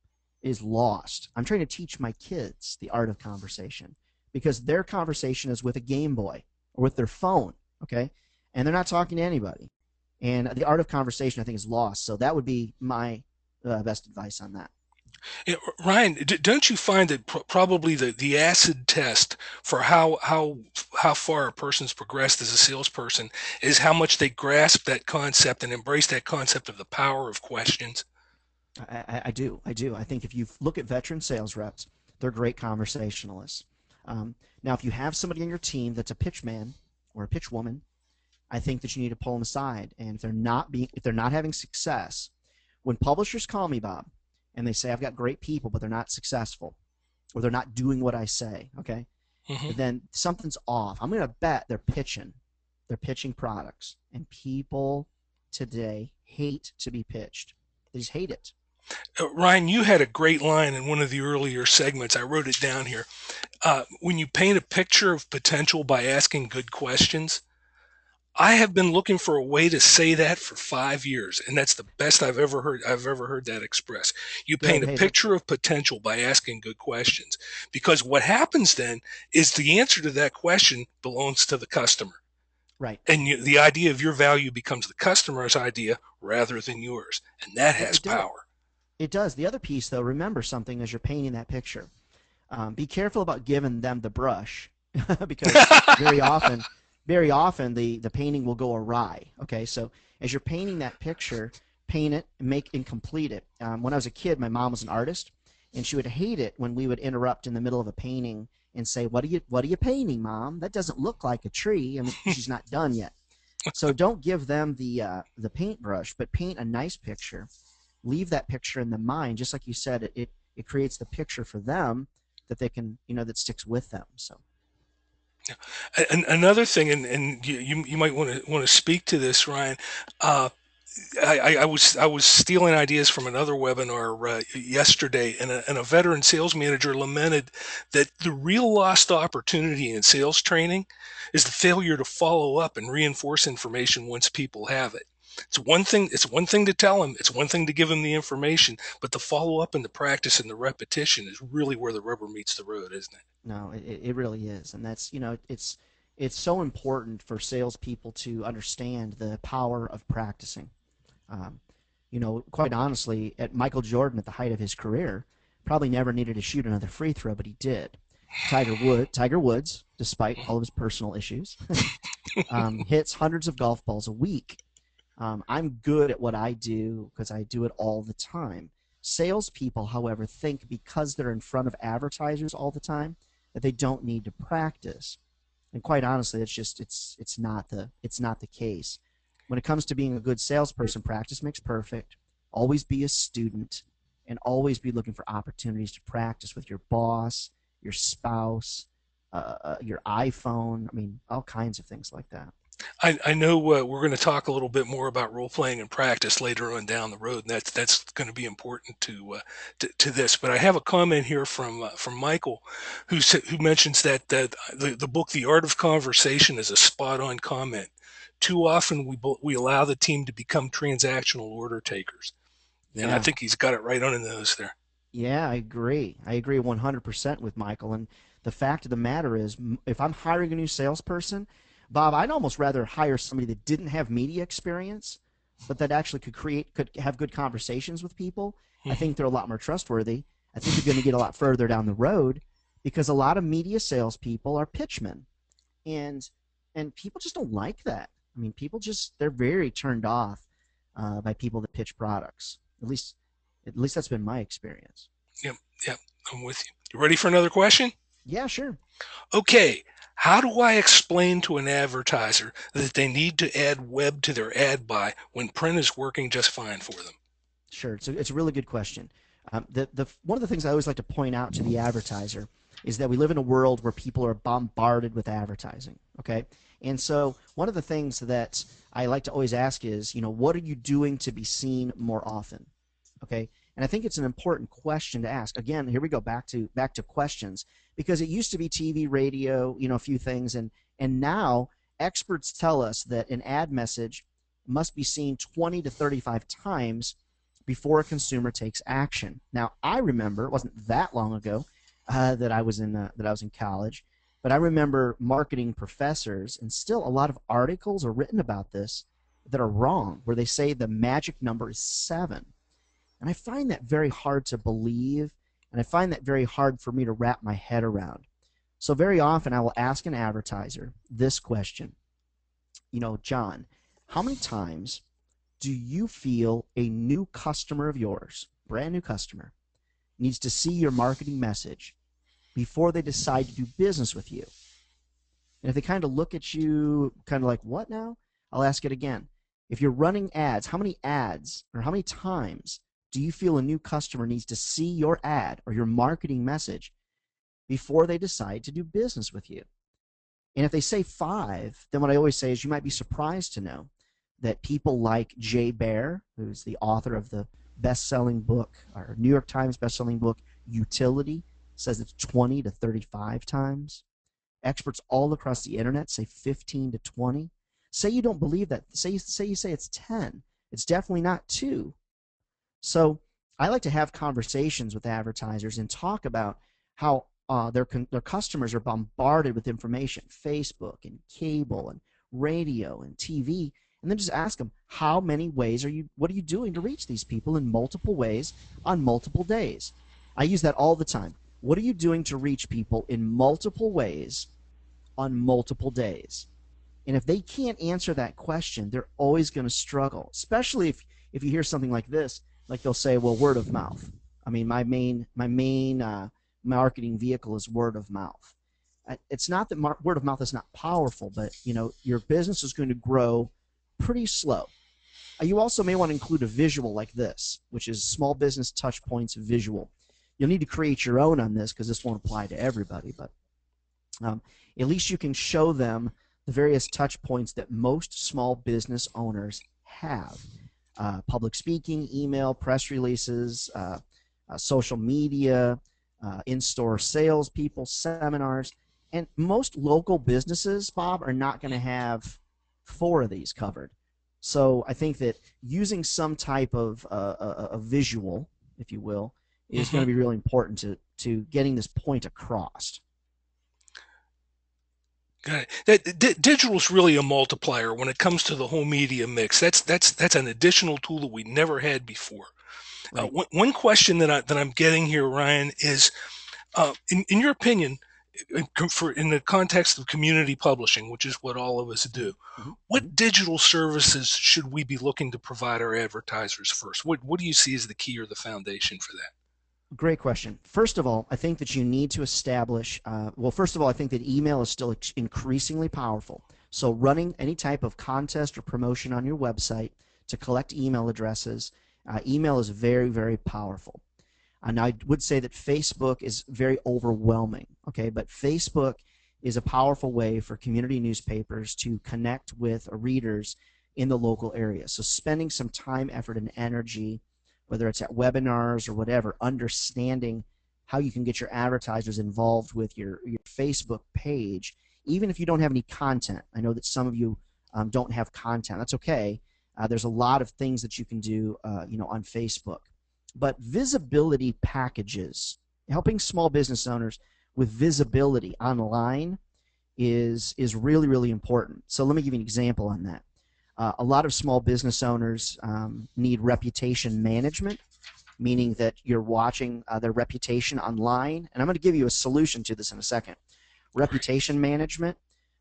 is lost. I'm trying to teach my kids the art of conversation because their conversation is with a Game Boy or with their phone, okay? And they're not talking to anybody. And the art of conversation, I think, is lost. So that would be my best advice on that. Yeah, Ryan, don't you find that probably the acid test for how far a person's progressed as a salesperson is how much they grasp that concept and embrace that concept of the power of questions? I do. I do. I think if you look at veteran sales reps, they're great conversationalists. Now, if you have somebody on your team that's a pitch man or a pitch woman, I think that you need to pull them aside. And if they're not having success, when publishers call me, Bob, and they say I've got great people, but they're not successful, or they're not doing what I say, okay, Hmm. then something's off. I'm going to bet they're pitching. They're pitching products, and people today hate to be pitched. They just hate it. Ryan, you had a great line in one of the earlier segments. I wrote it down here. When you paint a picture of potential by asking good questions, I have been looking for a way to say that for 5 years, and that's the best I've ever heard. I've ever heard that expressed. You paint Good. a Hey, that picture of potential by asking good questions, because what happens then is the answer to that question belongs to the customer, right. and the idea of your value becomes the customer's idea rather than yours, and that It, has it does. power. It does. The other piece, though, remember something as you're painting that picture. Be careful about giving them the brush because very often, very often the painting will go awry. Okay, so as you're painting that picture, paint it, make and complete it. When I was a kid, my mom was an artist, and she would hate it when we would interrupt in the middle of a painting and say, "What are you painting, Mom? That doesn't look like a tree." I mean, she's not done yet. So don't give them the paintbrush, but paint a nice picture. Leave that picture in the mind, just like you said. It creates the picture for them that they can, that sticks with them. So And another thing, and you might want to speak to this, Ryan. Uh, I was stealing ideas from another webinar yesterday, and a veteran sales manager lamented that the real lost opportunity in sales training is the failure to follow up and reinforce information once people have it. It's one thing. It's one thing to tell them. It's one thing to give them the information, but the follow up and the practice and the repetition is really where the rubber meets the road, isn't it? no, it really is, and that's it's so important for salespeople to understand the power of practicing. Um, quite honestly, at Michael Jordan at the height of his career, probably never needed to shoot another free throw, but he did. Tiger Woods, despite all of his personal issues, hits hundreds of golf balls a week. I'm good at what I do because I do it all the time. Salespeople, however, think because they're in front of advertisers all the time that they don't need to practice. And quite honestly, it's not the case. When it comes to being a good salesperson, practice makes perfect. Always be a student, and always be looking for opportunities to practice with your boss, your spouse, your iPhone. I mean, all kinds of things like that. I know we're going to talk a little bit more about role playing and practice later on down the road, and that's going to be important to this. But I have a comment here from Michael, who mentions that the book The Art of Conversation is a spot on comment. Too often we allow the team to become transactional order takers, and I Yeah, think he's got it right on the nose there. yeah, I agree. I agree 100% with Michael. And the fact of the matter is, if I'm hiring a new salesperson, Bob, I'd almost rather hire somebody that didn't have media experience, but that actually could have good conversations with people. I Hmm. think they're a lot more trustworthy. I think you're going to get a lot further down the road because a lot of media salespeople are pitchmen, and people just don't like that. I mean, people just they're very turned off by people that pitch products. At least that's been my experience. Yep, yep, I'm with you. You ready for another question? Yeah, sure. Okay, how do I explain to an advertiser that they need to add web to their ad buy when print is working just fine for them? Sure. It's a really good question. The one of the things I always like to point out to the advertiser is that we live in a world where people are bombarded with advertising. Okay, and so one of the things that I like to always ask is, what are you doing to be seen more often? Okay, and I think it's an important question to ask. Again, here we go back to questions because it used to be TV, radio, a few things, and now experts tell us that an ad message must be seen 20 to 35 times before a consumer takes action. Now, I remember it wasn't that long ago that I was in college, but I remember marketing professors, and still a lot of articles are written about this that are wrong, where they say the magic number is 7. And I find that very hard to believe, and I find that very hard for me to wrap my head around. So very often I will ask an advertiser this question, John, how many times do you feel a new customer of yours, brand new customer, needs to see your marketing message before they decide to do business with you? And if they kind of look at you kind of like, what now? I'll ask it again. If you're running ads, how many ads or how many times do you feel a new customer needs to see your ad or your marketing message before they decide to do business with you? And if they say 5, then what I always say is you might be surprised to know that people like Jay Baer, who's the author of the best-selling book, or New York Times best-selling book, Utility, says it's 20 to 35 times. Experts all across the internet say 15 to 20. Say you don't believe that. Say it's 10. It's definitely not 2. So I like to have conversations with advertisers and talk about how their customers are bombarded with information, Facebook and cable and radio and TV, and then just ask them how many ways what are you doing to reach these people in multiple ways on multiple days? I use that all the time. What are you doing to reach people in multiple ways on multiple days? And if they can't answer that question, they're always going to struggle, especially if you hear something like this, like they'll say, well, word of mouth. I mean, my main marketing vehicle is word of mouth. It's not that word of mouth is not powerful, but your business is going to grow pretty slow. You also may want to include a visual like this, which is small business touch points visual. You'll need to create your own on this because this won't apply to everybody, but um, at least you can show them the various touch points that most small business owners have: public speaking, email, press releases, social media, in store salespeople, seminars. And most local businesses, Bob, are not going to have 4 of these covered. So I think that using some type of a visual, if you will, is going Hmm. to be really important to getting this point across. Got it. Digital is really a multiplier when it comes to the whole media mix. That's an additional tool that we never had before. Right. One question that I'm getting here, Ryan, is in your opinion, in the context of community publishing, which is what all of us Mhm, do, mhm, mhm. what digital services should we be looking to provide our advertisers first? What do you see as the key or the foundation for that? Great question. First of all, I think that you need to establish, well, first of all, I think that email is still increasingly powerful. So, running any type of contest or promotion on your website to collect email addresses, email is very, very powerful. And I would say that Facebook is very overwhelming, okay? But Facebook is a powerful way for community newspapers to connect with readers in the local area. So spending some time, effort, and energy, whether it's at webinars or whatever, understanding how you can get your advertisers involved with your Facebook page, even if you don't have any content. I know that some of you don't have content. That's okay. There's a lot of things that you can do, on Facebook. But visibility packages, helping small business owners with visibility online is really, really important. So let me give you an example on that. A lot of small business owners need reputation management, meaning that you're watching their reputation online. And I'm going to give you a solution to this in a second. Great. Reputation management.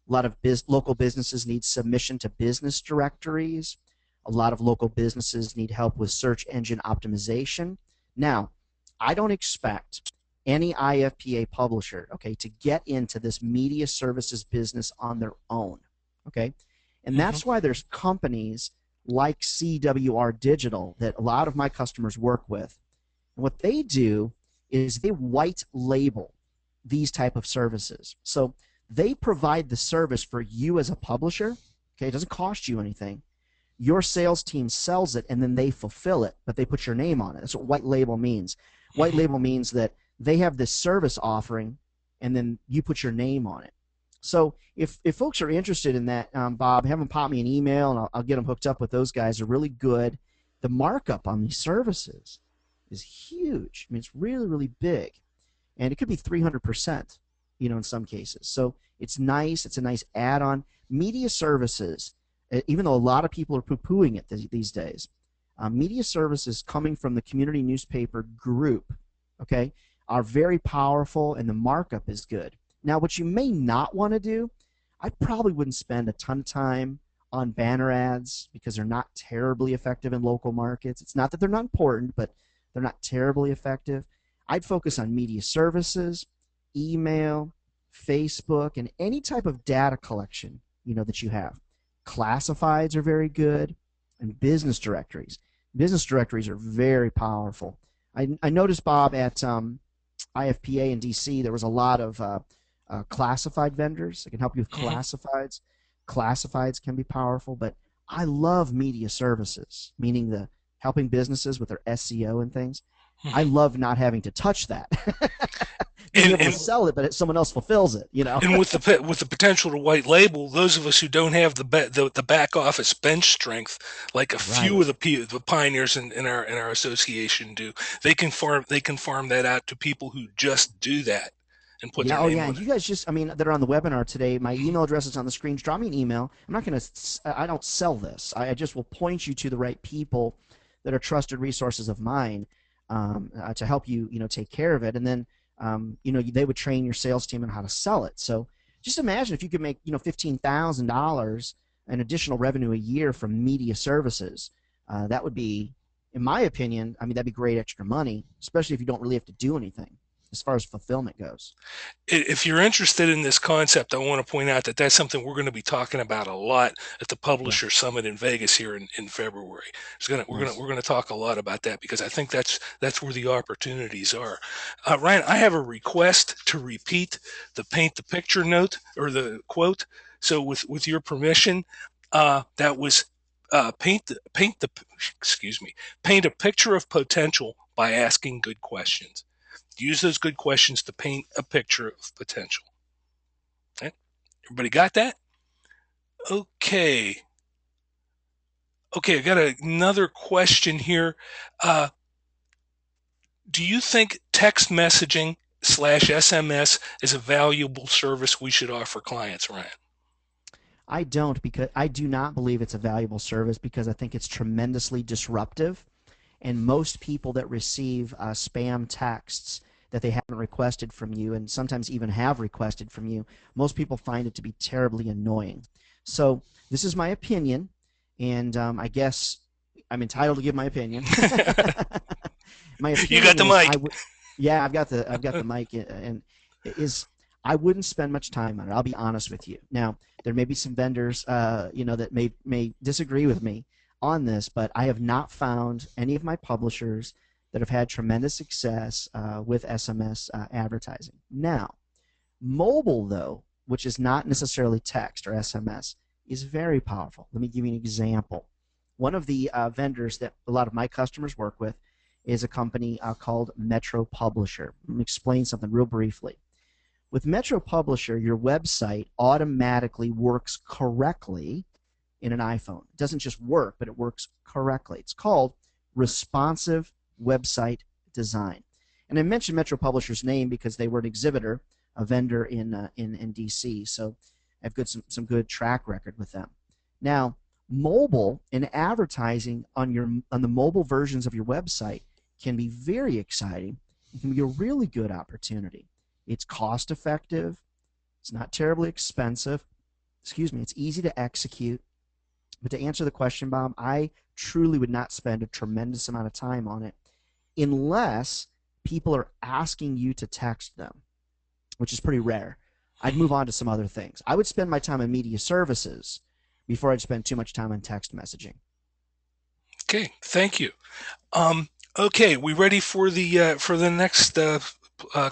A lot of local businesses need submission to business directories. A lot of local businesses need help with search engine optimization. Now, I don't expect any IFPA publisher, okay, to get into this media services business on their own, okay? And Mm-hmm. that's why there's companies like CWR Digital that a lot of my customers work with. And what they do is they white label these type of services. So they provide the service for you as a publisher. Okay, it doesn't cost you anything. Your sales team sells it and then they fulfill it, but they put your name on it. That's what white label means. White Mm-hmm. label means that they have this service offering and then you put your name on it. So if folks are interested in that, Bob, have them pop me an email and I'll get them hooked up with those guys. They're really good. The markup on these services is huge. I mean, it's really, really big. And it could be 300%, in some cases. So it's nice. It's a nice add on. Media services, even though a lot of people are poo pooing it these days, media services coming from the community newspaper group, okay, are very powerful and the markup is good. Now, what you may not want to do, I probably wouldn't spend a ton of time on banner ads because they're not terribly effective in local markets. It's not that they're not important, but they're not terribly effective. I'd focus on media services, email, Facebook, and any type of data collection, that you have. Classifieds are very good, and business directories. Business directories are very powerful. I noticed, Bob, at IFPA in DC, there was a lot of classified vendors that can help you with Mm-hmm. classifieds. Classifieds can be powerful, but I love media services, meaning the helping businesses with their SEO and things. I Mm-hmm. love not having to touch that, being And able to sell it, but someone else fulfills it. and with the potential to white label, those of us who don't have the back office bench strength, like a few Right. of the pioneers in our association do, they can farm that out to people who just do that and put Yeah, their oh name yeah, on and it. you guys just, I mean, that are on the webinar today, my Mm-hmm. email address is on the screen. Drop me an email. I'm not going to, I don't sell this. I just will point you to the right people that are trusted resources of mine to help you, take care of it. And then, they would train your sales team on how to sell it. So just imagine if you could make, $15,000 an additional revenue a year from media services. That would be, in my opinion, I mean, that'd be great extra money, especially if you don't really have to do anything as far as fulfillment goes. If you're interested in this concept, I want to point out that that's something we're going to be talking about a lot at the Yeah, Publisher Summit in Vegas here in February. nice. We're gonna talk a lot about that because I think that's where the opportunities are. Ryan, I have a request to repeat the paint the picture note or the quote. So with your permission, that was paint the excuse me paint a picture of potential by asking good questions. Use those good questions to paint a picture of potential. Okay? Everybody got that? Okay. Okay, I got another question here. Uh, do you think text messaging slash SMS is a valuable service we should offer clients, Ryan? I don't because I do not believe it's a valuable service because I think it's tremendously disruptive. And most people that receive spam texts, that they haven't requested from you, and sometimes even have requested from you, most people find it to be terribly annoying. So this is my opinion, and I guess I'm entitled to give my opinion. My You got opinion the is mic. yeah, I've got the mic, and is I wouldn't spend much time on it. I'll be honest with you. Now, there may be some vendors, that may disagree with me on this, but I have not found any of my publishers that have had tremendous success with SMS advertising. Now, mobile, though, which is not necessarily text or SMS, is very powerful. Let me give you an example. One of the vendors that a lot of my customers work with is a company called Metro Publisher. Let me explain something real briefly. With Metro Publisher, your website automatically works correctly in an iPhone. It doesn't just work, but it works correctly. It's called responsive website design. And I mentioned Metro Publisher's name because they were an exhibitor, a vendor in DC. So I've got some good track record with them. Now, mobile and advertising on the mobile versions of your website can be very exciting. It can be a really good opportunity. It's cost effective. It's not terribly expensive. Excuse me. It's easy to execute. But to answer the question, Bob, I truly would not spend a tremendous amount of time on it unless people are asking you to text them, which is pretty rare. I'd move on to some other things. I would spend my time in media services before I'd spend too much time on text messaging. Okay, thank you. Okay, we ready for the next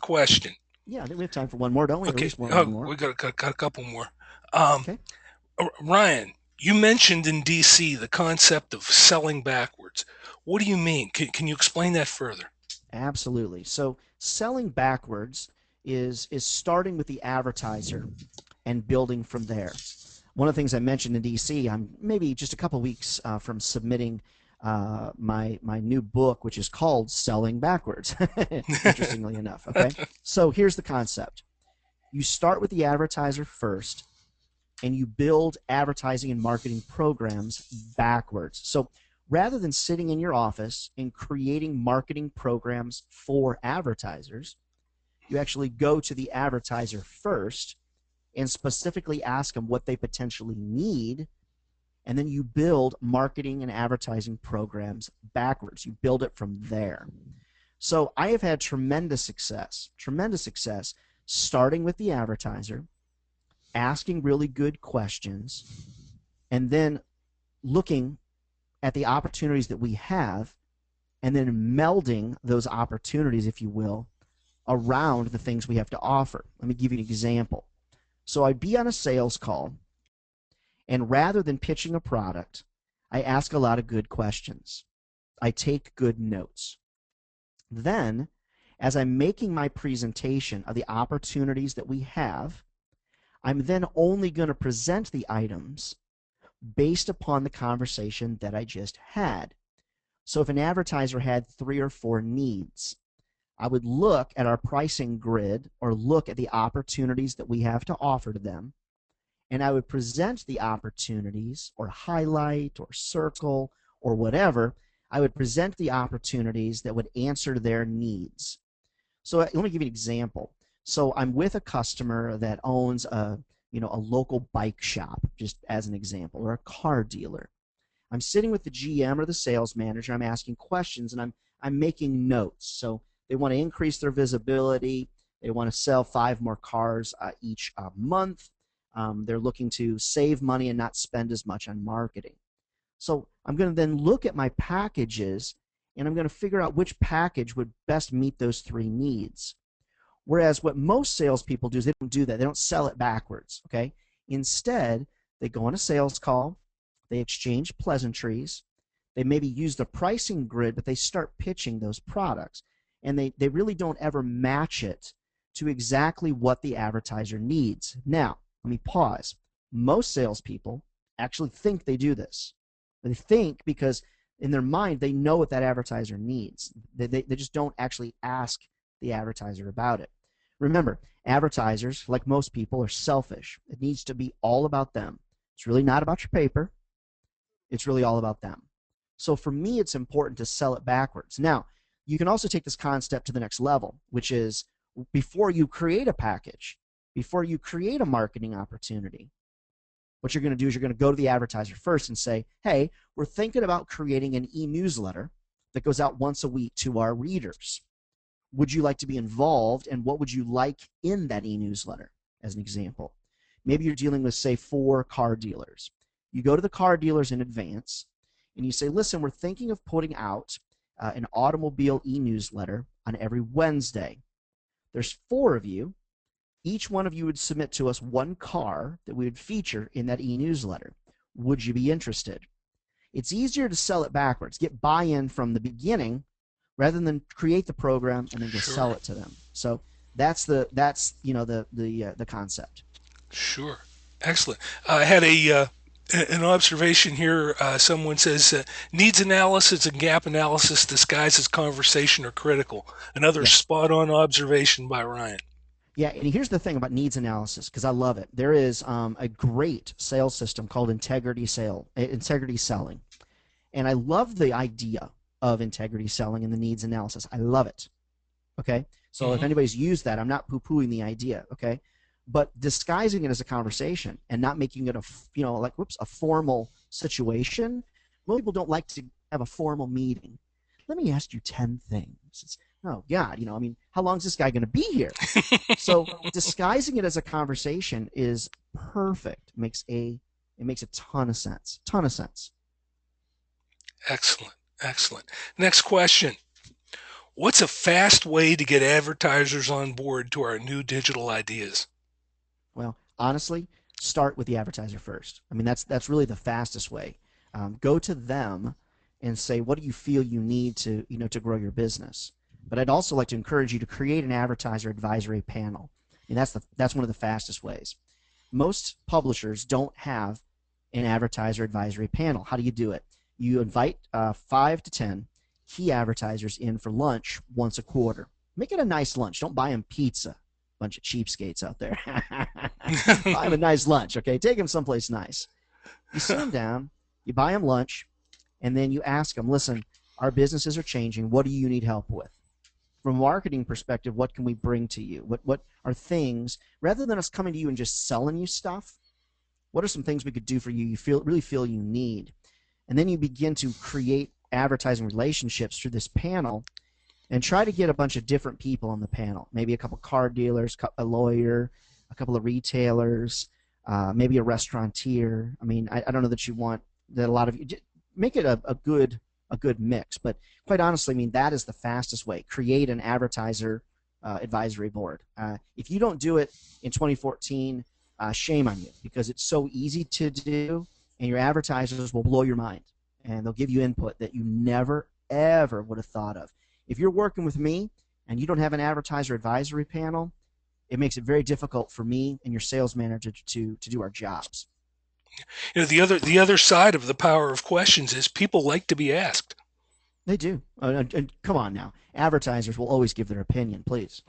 question? Yeah, I think we have time for one more, don't we? Or at Okay. least one Oh, more. we got a couple more. Um, Okay. Ryan, you mentioned in DC the concept of selling backwards. What do you mean? Can you explain that further? Absolutely. So selling backwards is starting with the advertiser and building from there. One of the things I mentioned in DC, I'm maybe just a couple weeks from submitting my new book, which is called Selling Backwards. Interestingly enough. Okay, so here's the concept: you start with the advertiser first, and you build advertising and marketing programs backwards. So rather than sitting in your office and creating marketing programs for advertisers, you actually go to the advertiser first and specifically ask them what they potentially need, and then you build marketing and advertising programs backwards. You build it from there. So I have had tremendous success starting with the advertiser, asking really good questions, and then looking at the opportunities that we have, and then melding those opportunities, if you will, around the things we have to offer. Let me give you an example. So I'd be on a sales call, and rather than pitching a product, I ask a lot of good questions. I take good notes. Then, as I'm making my presentation of the opportunities that we have, I'm then only going to present the items based upon the conversation that I just had. So if an advertiser had 3 or 4 needs, I would look at our pricing grid or look at the opportunities that we have to offer to them, and I would present the opportunities or highlight or circle or whatever. I would present the opportunities that would answer their needs. So let me give you an example. So I'm with a customer that owns a local bike shop, just as an example, or a car dealer. I'm sitting with the GM or the sales manager. I'm asking questions, and I'm making notes. So they want to increase their visibility. They want to sell 5 more cars each month. They're looking to save money and not spend as much on marketing. So I'm going to then look at my packages, and I'm going to figure out which package would best meet those 3 needs. Whereas what most salespeople do is they don't do that. They don't sell it backwards. Okay. Instead, they go on a sales call. They exchange pleasantries. They maybe use the pricing grid, but they start pitching those products. And they really don't ever match it to exactly what the advertiser needs. Now, let me pause. Most salespeople actually think they do this. They think because in their mind, they know what that advertiser needs. They just don't actually ask the advertiser about it. Remember, advertisers, like most people, are selfish. It needs to be all about them. It's really not about your paper. It's really all about them. So for me, it's important to sell it backwards. Now, You can also take this concept to the next level, which is before you create a package, before you create a marketing opportunity, what you're going to do is you're going to go to the advertiser first and say, hey, we're thinking about creating an e-newsletter that goes out once a week to our readers. Would you like to be involved, and what would you like in that e-newsletter? As an example, maybe you're dealing with, say, 4 car dealers. You go to the car dealers in advance and you say, listen, we're thinking of putting out an automobile e-newsletter on every Wednesday. There's 4 of you. Each one of you would submit to us 1 car that we would feature in that e-newsletter. Would you be interested? It's easier to sell it backwards, get buy-in from the beginning rather than create the program and then go Sure. sell it to them. So that's the concept. Sure. Excellent. I had an observation here. Someone says needs analysis and gap analysis disguised as conversation are critical. Another Yes. spot on observation by Ryan. Yeah, and here's the thing about needs analysis, because I love it. There is a great sales system called integrity selling, and I love the idea of integrity selling and the needs analysis. I love it. Okay, so if Hmm. anybody's used that, I'm not poo-pooing the idea. Okay, but disguising it as a conversation and not making it like a formal situation. Most people don't like to have a formal meeting. Let me ask you 10 things. Oh God, I mean, how long is this guy going to be here? So disguising it as a conversation is perfect. It makes a ton of sense. Ton of sense. Excellent. Excellent. Next question. What's a fast way to get advertisers on board to our new digital ideas? Well, honestly, start with the advertiser first. I mean, that's really the fastest way. Go to them and say, what do you feel you need to grow your business? But I'd also like to encourage you to create an advertiser advisory panel. I mean, that's one of the fastest ways. Most publishers don't have an advertiser advisory panel. How do you do it? You invite 5 to 10 key advertisers in for lunch once a quarter. Make it a nice lunch. Don't buy them pizza. Bunch of cheapskates out there. Buy them a nice lunch, okay? Take them someplace nice. You sit them down, you buy them lunch, and then you ask them, listen, our businesses are changing. What do you need help with? From a marketing perspective, what can we bring to you? What are things, rather than us coming to you and just selling you stuff, what are some things we could do for you really feel you need? And then you begin to create advertising relationships through this panel and try to get a bunch of different people on the panel. Maybe a couple car dealers, a lawyer, a couple of retailers, maybe a restaurateur. I mean, I don't know that you want that a lot of you make it a good mix. But quite honestly, I mean, that is the fastest way. Create an advertiser advisory board. If you don't do it in 2014, shame on you, because it's so easy to do, and your advertisers will blow your mind, and they'll give you input that you never ever would have thought of. If you're working with me and you don't have an advertiser advisory panel, it makes it very difficult for me and your sales manager to do our jobs. The other side of the power of questions is people like to be asked. They do. And come on now. Advertisers will always give their opinion, please.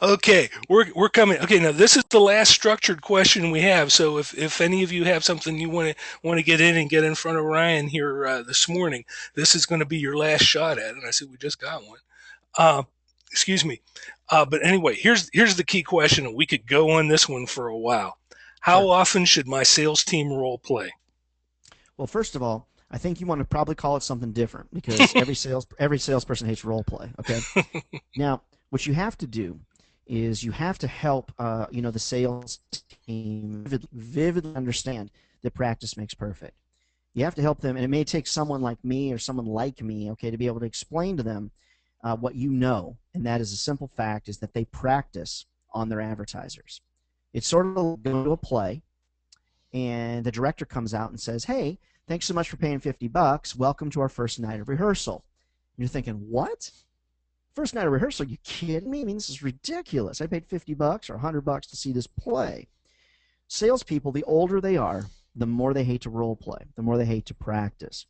Okay, we're coming. Okay, now this is the last structured question we have. So if any of you have something you want to get in and get in front of Ryan here this morning, this is going to be your last shot at it. And I see we just got one. Uh, excuse me. But anyway, here's the key question, and we could go on this one for a while. How Sure. often should my sales team role play? Well, first of all, I think you want to probably call it something different, because every salesperson hates role play. Okay. Now, what you have to do is you have to help the sales team vividly understand that practice makes perfect. You have to help them, and it may take someone like me or someone like me, okay, to be able to explain to them what you know, and that is a simple fact: is that they practice on their advertisers. It's sort of like going to a play, and the director comes out and says, "Hey, thanks so much for paying $50. Welcome to our first night of rehearsal." And you're thinking, "What? First night of rehearsal? Are you kidding me? I mean, this is ridiculous. I paid $50 or $100 to see this play." Salespeople, the older they are, the more they hate to role play, the more they hate to practice.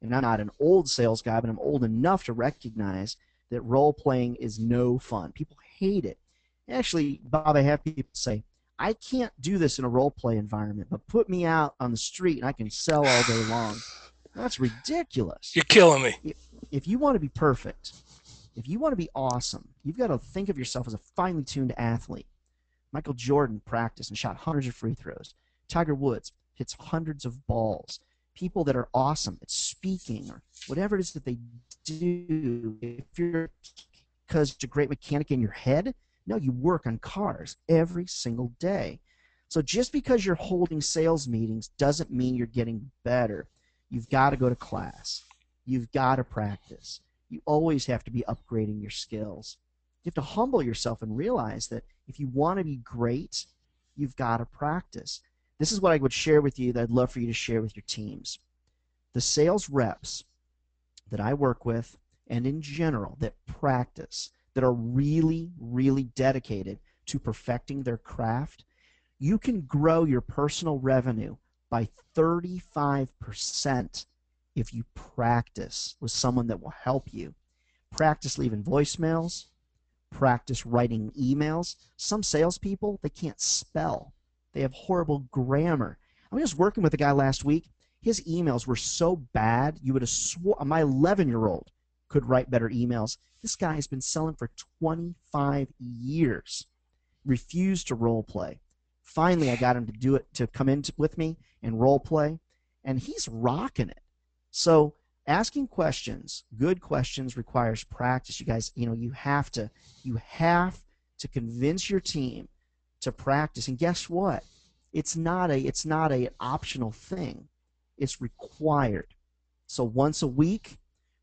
And I'm not an old sales guy, but I'm old enough to recognize that role playing is no fun. People hate it. Actually, Bob, I have people say, I can't do this in a role play environment, but put me out on the street and I can sell all day long. That's ridiculous. You're killing me. If you want to be perfect, if you want to be awesome, you've got to think of yourself as a finely tuned athlete. Michael Jordan practiced and shot hundreds of free throws. Tiger Woods hits hundreds of balls. People that are awesome at speaking or whatever it is that they do, if you're because you're a great mechanic in your head, no, you work on cars every single day. So just because you're holding sales meetings doesn't mean you're getting better. You've got to go to class. You've got to practice. You always have to be upgrading your skills. You have to humble yourself and realize that if you want to be great, you've got to practice. This is what I would share with you that I'd love for you to share with your teams. The sales reps that I work with and in general that practice, that are really, really dedicated to perfecting their craft, you can grow your personal revenue by 35% if you practice with someone that will help you. Practice leaving voicemails, practice writing emails. Some salespeople, they can't spell. They have horrible grammar. I was just working with a guy last week. His emails were so bad, you would have sworn my 11-year-old could write better emails. This guy has been selling for 25 years. Refused to role play. Finally, I got him to do it, to come in with me and role play, and he's rocking it. So asking questions, good questions, requires practice. You guys, you have to convince your team to practice. And guess what? It's not a optional thing. It's required. So once a week,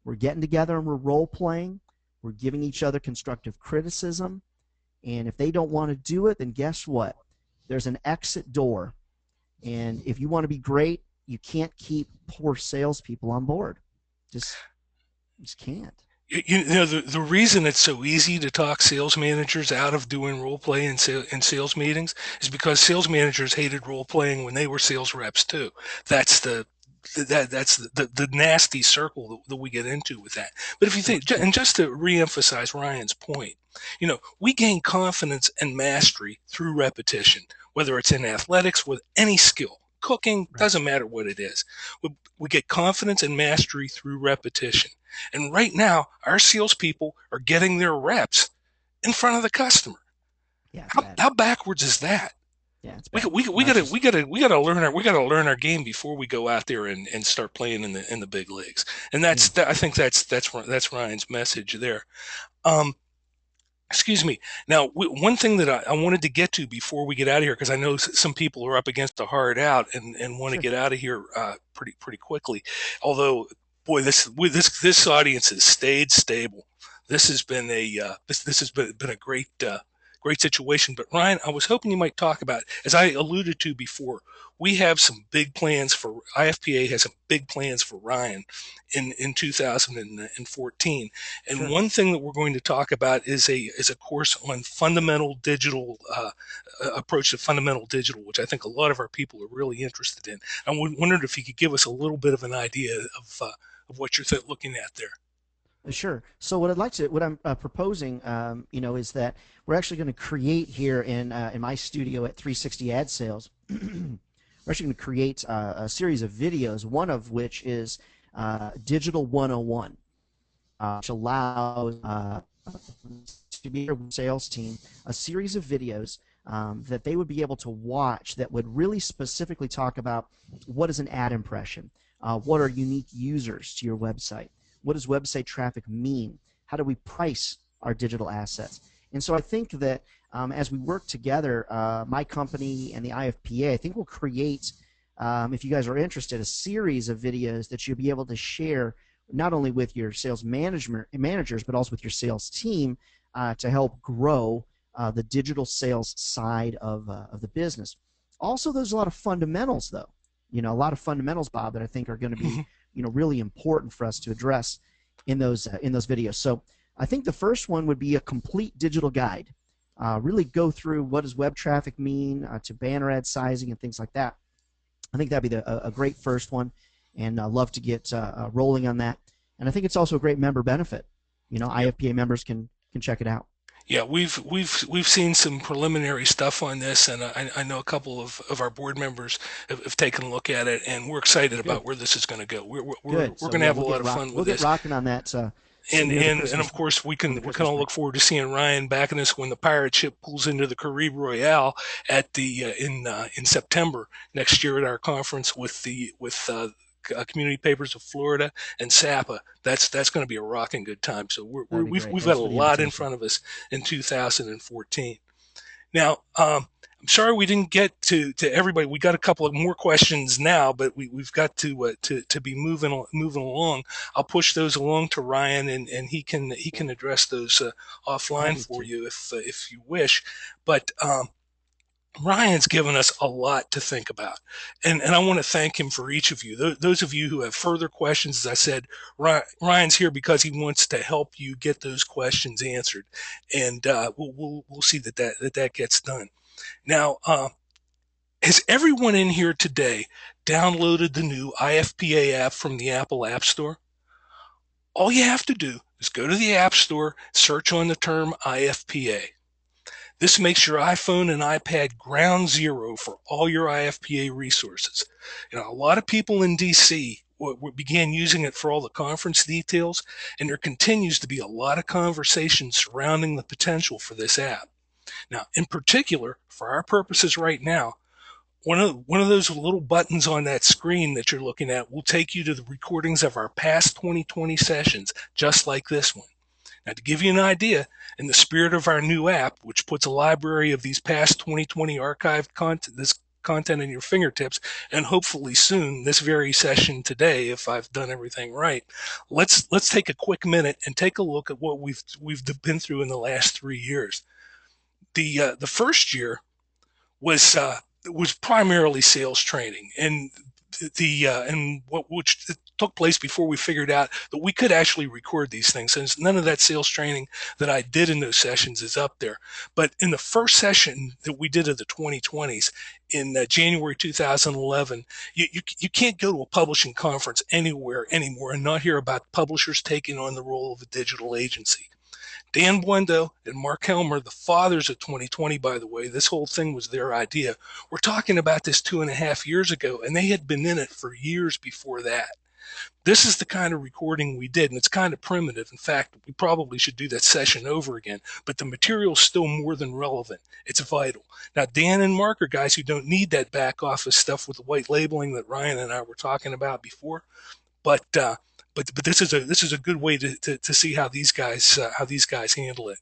we're getting together and we're role playing. We're giving each other constructive criticism. And if they don't want to do it, then guess what? There's an exit door. And if you want to be great, you can't keep poor salespeople on board. Just can't. The reason it's so easy to talk sales managers out of doing role play in sales meetings is because sales managers hated role playing when they were sales reps too. That's the nasty circle that we get into with that. But if you think, and just to reemphasize Ryan's point, we gain confidence and mastery through repetition, whether it's in athletics, with any skill. Cooking, Right. doesn't matter what it is. We get confidence and mastery through repetition. And right now, our salespeople are getting their reps in front of the customer. Yeah, it's bad. How backwards is that? Yeah, it's We bad. we we It's gotta just we gotta we gotta learn our game before we go out there and start playing in the big leagues. And yeah. I think that's Ryan's message there. Um, Excuse me. Now, one thing that I wanted to get to before we get out of here, because I know some people are up against a hard out and want to Sure. get out of here pretty quickly. Although, boy, this audience has stayed stable. This has been this has been a great situation. But Ryan, I was hoping you might talk about, as I alluded to before, we have some big plans for IFPA has some big plans for Ryan in 2014. And Sure. one thing that we're going to talk about is a course on fundamental digital approach to fundamental digital, which I think a lot of our people are really interested in. I wondered if you could give us a little bit of an idea of what you're looking at there. Sure. So what I'm proposing, is that we're actually going to create here in my studio at 360 Ad Sales. We're actually going to create a series of videos. One of which is Digital 101, which allows to be a sales team a series of videos that they would be able to watch that would really specifically talk about what is an ad impression, what are unique users to your website, what does website traffic mean, how do we price our digital assets. And so I think that as we work together, my company and the IFPA, I think we'll create, if you guys are interested, a series of videos that you'll be able to share not only with your sales managers, but also with your sales team to help grow the digital sales side of the business. Also, there's a lot of fundamentals, though. A lot of fundamentals, Bob, that I think are going to be, really important for us to address in those videos. So I think the first one would be a complete digital guide. Really go through what does web traffic mean to banner ad sizing and things like that. I think that'd be a great first one, and love to get rolling on that. And I think it's also a great member benefit. Yep. IFPA members can check it out. Yeah, we've seen some preliminary stuff on this, and I know a couple of our board members have taken a look at it, and we're excited Good, about where this is going to go. good. We're So going to yeah, have a lot of fun we'll with get this, rocking on that near the and Christmas of course on the we can Christmas all break. look forward to seeing Ryan backing us when the pirate ship pulls into the Caribe Royale at the in September next year at our conference with the with Community Papers of Florida and SAPA. That's going to be a rocking good time. So That'd be great. we've got Thanks a for the lot in invitation. front of us in 2014. Now, I'm sorry we didn't get to everybody. We got a couple of more questions now, but we've got to be moving along. I'll push those along to Ryan, and he can address those offline Happy for to. you if you wish. But Ryan's given us a lot to think about, and I want to thank him for each of you. Those of you who have further questions, as I said, Ryan's here because he wants to help you get those questions answered, and we'll see that gets done. Now, has everyone in here today downloaded the new IFPA app from the Apple App Store? All you have to do is go to the App Store, search on the term IFPA. This makes your iPhone and iPad ground zero for all your IFPA resources. You know, a lot of people in DC began using it for all the conference details, and there continues to be a lot of conversation surrounding the potential for this app. Now, in particular, for our purposes right now, one of those little buttons on that screen that you're looking at will take you to the recordings of our past 2020 sessions, just like this one. Now, to give you an idea, in the spirit of our new app, which puts a library of these past 2020 archived content, this content in your fingertips, and hopefully soon, this very session today, if I've done everything right, let's take a quick minute and take a look at what we've been through in the last 3 years. The first year was primarily sales training, and the and what which took place before we figured out that we could actually record these things. Since none of that sales training that I did in those sessions is up there, but in the first session that we did of the 2020s in January 2011, you can't go to a publishing conference anywhere anymore and not hear about publishers taking on the role of a digital agency. Dan Buendo and Mark Helmer, the fathers of 2020, by the way, this whole thing was their idea. We're talking about this 2.5 years ago, and they had been in it for years before that. This is the kind of recording we did, and it's kind of primitive. In fact, we probably should do that session over again, but the material's still more than relevant. It's vital. Now, Dan and Mark are guys who don't need that back office stuff with the white labeling that Ryan and I were talking about before, but this is a good way to see how these guys handle it.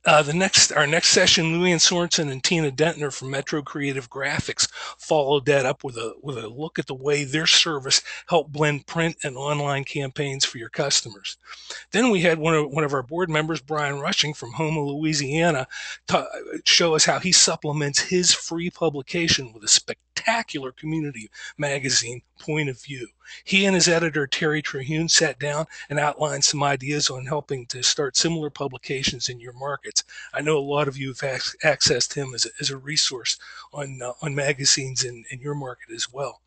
The next Our next session, Luann Sorensen and Tina Dentner from Metro Creative Graphics followed that up with a look at the way their service helped blend print and online campaigns for your customers. Then we had one of our board members, Brian Rushing from Houma, Louisiana, show us how he supplements his free publication with a spectacular community magazine, Point of View. He and his editor, Terry Trehune, sat down and outlined some ideas on helping to start similar publications in your markets. I know a lot of you have accessed him as a resource on magazines in your market as well.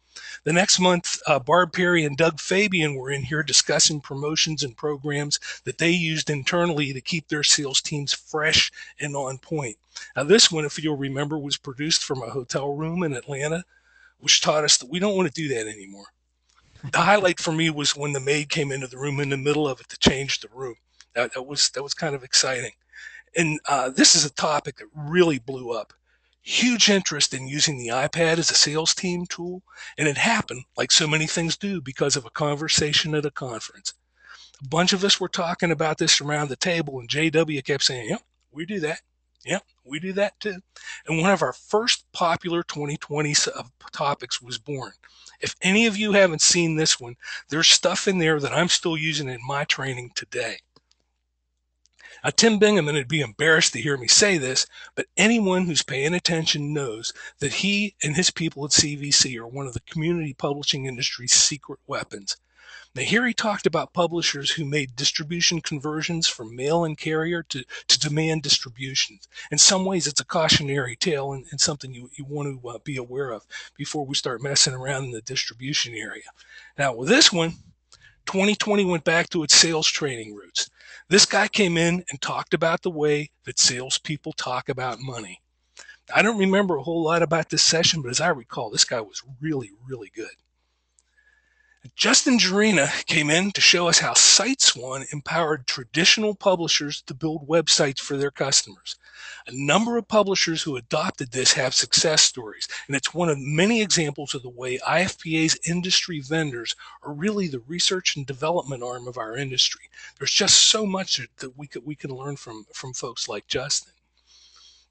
The next month, Barb Perry and Doug Fabian were in here discussing promotions and programs that they used internally to keep their sales teams fresh and on point. Now, this one, if you'll remember, was produced from a hotel room in Atlanta, which taught us that we don't want to do that anymore. The highlight for me was when the maid came into the room in the middle of it to change the room. That was kind of exciting. And this is a topic that really blew up. Huge interest in using the iPad as a sales team tool, and it happened, like so many things do, because of a conversation at a conference. A bunch of us were talking about this around the table, and JW kept saying, "Yep, we do that. Yep, we do that too." And one of our first popular 2020 topics was born. If any of you haven't seen this one, there's stuff in there that I'm still using in my training today. Now, Tim Bingaman would be embarrassed to hear me say this, but anyone who's paying attention knows that he and his people at CVC are one of the community publishing industry's secret weapons. Now, here he talked about publishers who made distribution conversions from mail and carrier to demand distributions. In some ways, it's a cautionary tale and something you want to be aware of before we start messing around in the distribution area. Now, with this one, 2020 went back to its sales training roots. This guy came in and talked about the way that salespeople talk about money. I don't remember a whole lot about this session, but as I recall, this guy was really, really good. Justin Jarena came in to show us how SiteSwan empowered traditional publishers to build websites for their customers. A number of publishers who adopted this have success stories, and it's one of many examples of the way IFPA's industry vendors are really the research and development arm of our industry. There's just so much that we can learn from folks like Justin.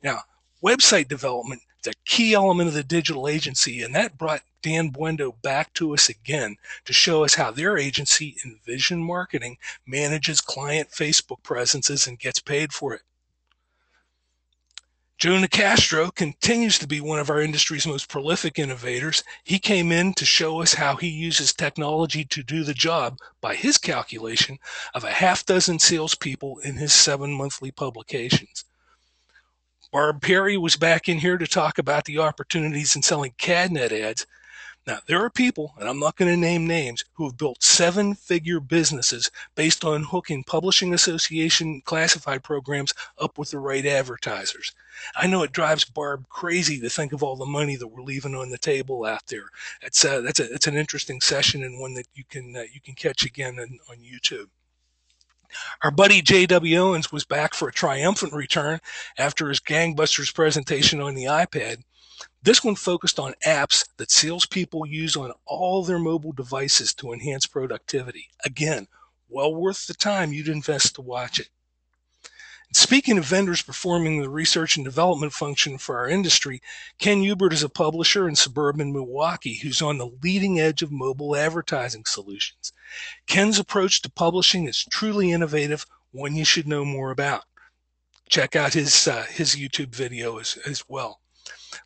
Now, website development is a key element of the digital agency, and that brought Dan Buendo back to us again to show us how their agency, Envision Marketing, manages client Facebook presences and gets paid for it. Joe Nicastro continues to be one of our industry's most prolific innovators. He came in to show us how he uses technology to do the job, by his calculation, of a half dozen salespeople in his 7 monthly publications. Barb Perry was back in here to talk about the opportunities in selling CADNet ads. Now, there are people, and I'm not going to name names, who have built 7-figure businesses based on hooking publishing association classified programs up with the right advertisers. I know it drives Barb crazy to think of all the money that we're leaving on the table out there. It's an interesting session, and one that you can catch again on YouTube. Our buddy J.W. Owens was back for a triumphant return after his gangbusters presentation on the iPad. This one focused on apps that salespeople use on all their mobile devices to enhance productivity. Again, well worth the time you'd invest to watch it. And speaking of vendors performing the research and development function for our industry, Ken Hubert is a publisher in suburban Milwaukee who's on the leading edge of mobile advertising solutions. Ken's approach to publishing is truly innovative, one you should know more about. Check out his YouTube video as well.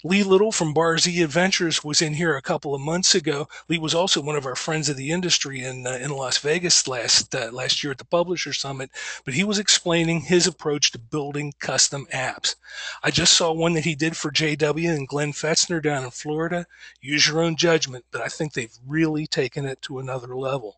Lee Little from Bar Z Adventures was in here a couple of months ago. Lee was also one of our friends of the industry in Las Vegas last year at the Publisher Summit, but he was explaining his approach to building custom apps. I just saw one that he did for JW and Glenn Fetzner down in Florida. Use your own judgment, but I think they've really taken it to another level.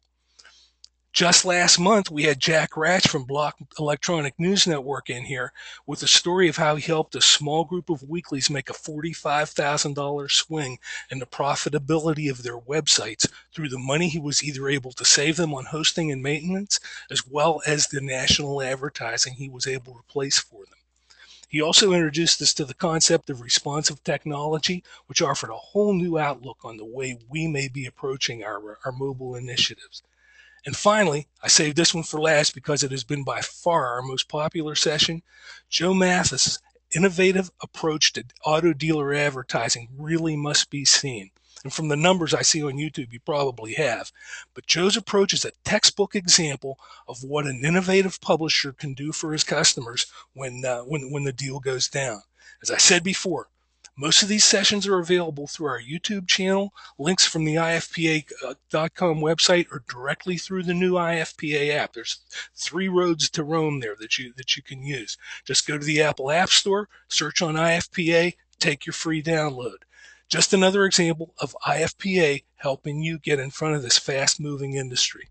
Just last month, we had Jack Ratch from Block Electronic News Network in here with a story of how he helped a small group of weeklies make a $45,000 swing in the profitability of their websites through the money he was either able to save them on hosting and maintenance, as well as the national advertising he was able to place for them. He also introduced us to the concept of responsive technology, which offered a whole new outlook on the way we may be approaching our mobile initiatives. And finally, I saved this one for last because it has been by far our most popular session. Joe Mathis' innovative approach to auto dealer advertising really must be seen. And from the numbers I see on YouTube, you probably have. But Joe's approach is a textbook example of what an innovative publisher can do for his customers when the deal goes down. As I said before, most of these sessions are available through our YouTube channel, links from the IFPA.com website, or directly through the new IFPA app. There's 3 roads to Rome there that you can use. Just go to the Apple App Store, search on IFPA, take your free download. Just another example of IFPA helping you get in front of this fast-moving industry.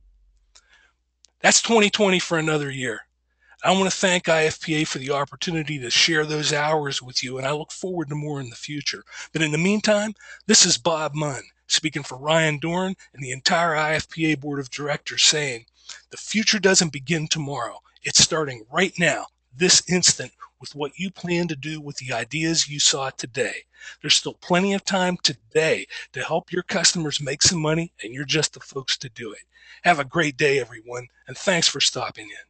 That's 2020 for another year. I want to thank IFPA for the opportunity to share those hours with you, and I look forward to more in the future. But in the meantime, this is Bob Munn, speaking for Ryan Dohrn and the entire IFPA Board of Directors, saying, the future doesn't begin tomorrow. It's starting right now, this instant, with what you plan to do with the ideas you saw today. There's still plenty of time today to help your customers make some money, and you're just the folks to do it. Have a great day, everyone, and thanks for stopping in.